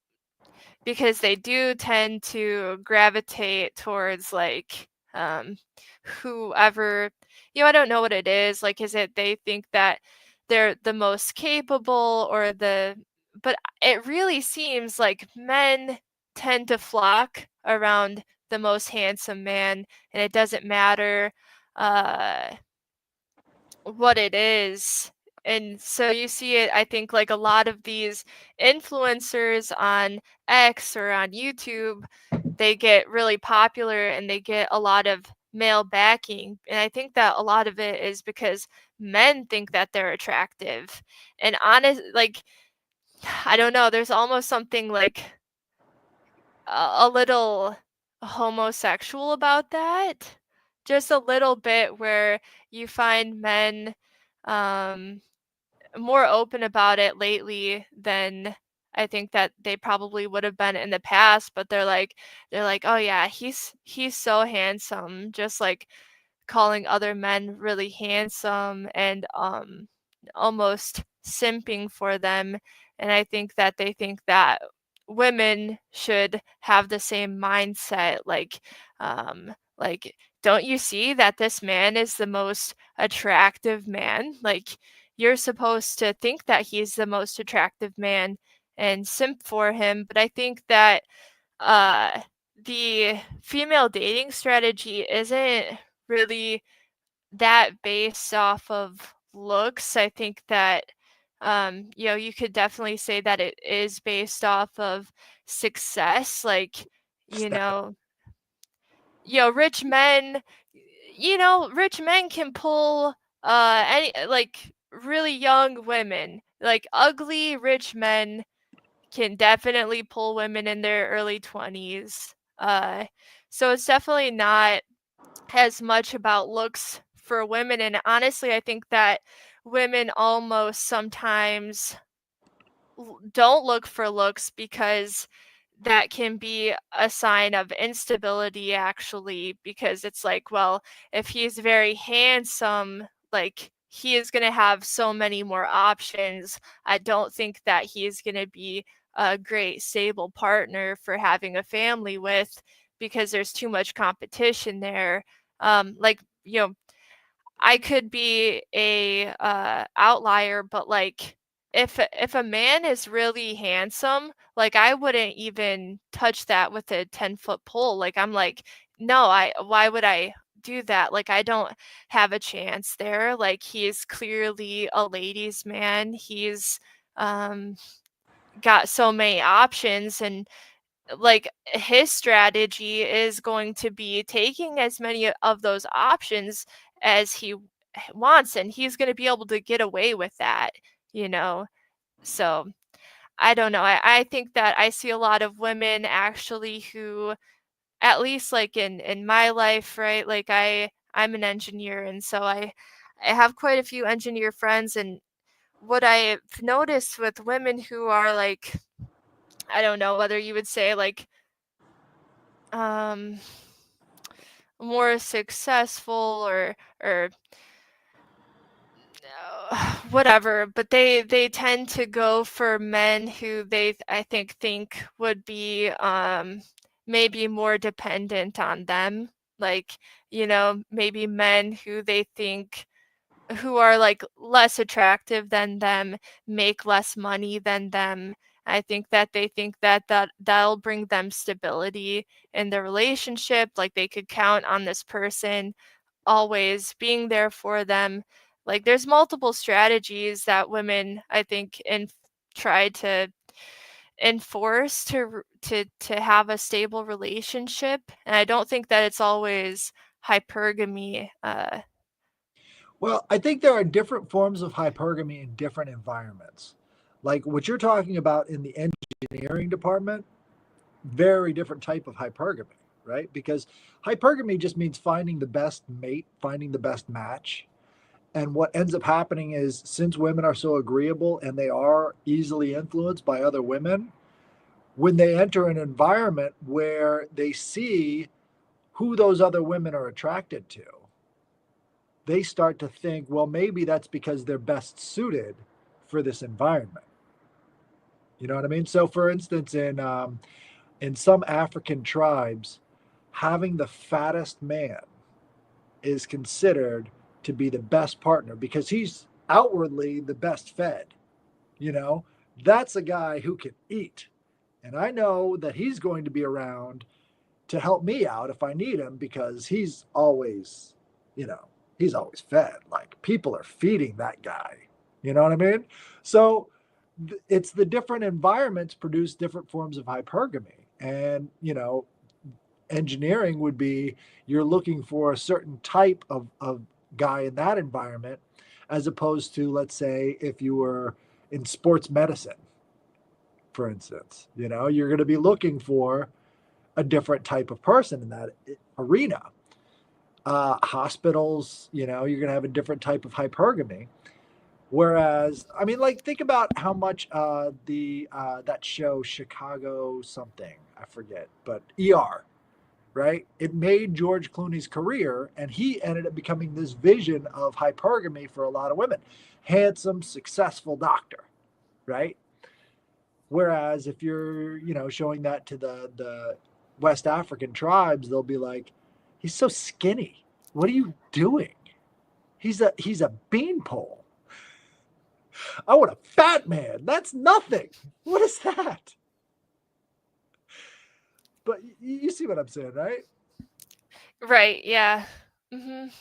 because they do tend to gravitate towards like whoever, I don't know what it is, like is it they think that they're the most capable, or the but it really seems like men tend to flock around the most handsome man, and it doesn't matter uh what it is. And so you see it, I think, like a lot of these influencers on X or on YouTube, they get really popular and they get a lot of male backing. And I think that a lot of it is because men think that they're attractive. And honest, like, I don't know, there's almost something like a little homosexual about that. Just a little bit, where you find men um more open about it lately than I think that they probably would have been in the past, but they're like, "Oh yeah, he's so handsome," just like calling other men really handsome and almost simping for them. And I think that they think that women should have the same mindset, like, don't you see that this man is the most attractive man? Like, you're supposed to think that he's the most attractive man and simp for him. But I think that uh the female dating strategy isn't really that based off of looks. I think that you could definitely say that it is based off of success. Like, you know, rich men, rich men can pull any like really young women. Like ugly rich men can definitely pull women in their early 20s. So it's definitely not as much about looks for women. And honestly, I think that women almost sometimes don't look for looks, because that can be a sign of instability, actually, because it's like, well, if he's very handsome, like he is going to have so many more options. I don't think that he's going to be a great stable partner for having a family with, because there's too much competition there. Like, I could be a outlier, but like if a man is really handsome, like, I wouldn't even touch that with a 10-foot pole, like, I'm like, "No, I why would I do that?" Like, I don't have a chance there, like, he's clearly a ladies' man, he's, um, got so many options, and, like, his strategy is going to be taking as many of those options as he wants, and he's gonna be able to get away with that, you know? So, I don't know, I think that I see a lot of women actually who, at least, like, in my life, right, like, I'm an engineer, and so I have quite a few engineer friends, and what I've noticed with women who are, like, I don't know whether you would say, like, um, more successful or whatever, but they tend to go for men who I think would be maybe more dependent on them. Like, maybe men who they think who are like less attractive than them, make less money than them. I think that they think that that'll bring them stability in the relationship, like they could count on this person always being there for them. Like there's multiple strategies that women, I think, try to enforce to have a stable relationship. And I don't think that it's always hypergamy. Well, I think there are different forms of hypergamy in different environments. Like what you're talking about in the engineering department, very different type of hypergamy, right? Because hypergamy just means finding the best mate, finding the best match. And what ends up happening is since women are so agreeable and they are easily influenced by other women, when they enter an environment where they see who those other women are attracted to, they start to think, well, maybe that's because they're best suited for this environment. You know what I mean? So, for instance, in some African tribes, having the fattest man is considered to be the best partner because he's outwardly the best fed. You know, that's a guy who can eat. And I know that he's going to be around to help me out if I need him because he's always, you know, he's always fed. Like people are feeding that guy. You know what I mean? So it's the different environments produce different forms of hypergamy. And, engineering would be you're looking for a certain type of guy in that environment as opposed to, let's say, if you were in sports medicine, for instance, you're going to be looking for a different type of person in that arena. Hospitals, you're going to have a different type of hypergamy. Whereas, I mean, like, think about how much the that show Chicago something, I forget, but ER, right? It made George Clooney's career, and he ended up becoming this vision of hypergamy for a lot of women. Handsome, successful doctor, right? Whereas if you're, showing that to the West African tribes, they'll be like, he's so skinny. What are you doing? He's a beanpole. I want a fat man. That's nothing. What is that? But you see what I'm saying, right? Right, yeah. Mhm.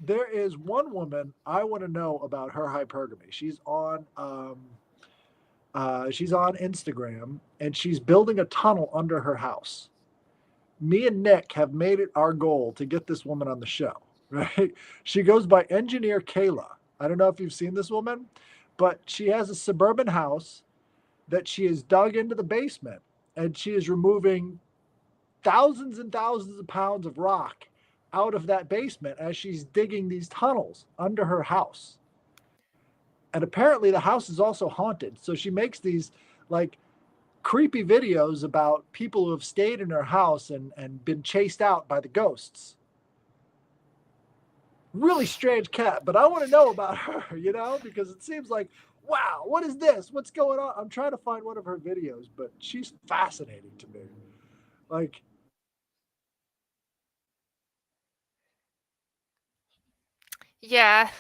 There is one woman I want to know about her hypergamy. She's on Instagram and she's building a tunnel under her house. Me and Nick have made it our goal to get this woman on the show, right? She goes by Engineer Kayla. I don't know if you've seen this woman, but she has a suburban house that she has dug into the basement and she is removing thousands and thousands of pounds of rock out of that basement as she's digging these tunnels under her house. And apparently the house is also haunted. So she makes these like creepy videos about people who have stayed in her house and been chased out by the ghosts. Really strange cat, but I want to know about her, because it seems like, wow, what is this? What's going on? I'm trying to find one of her videos, but she's fascinating to me. Like, Yeah.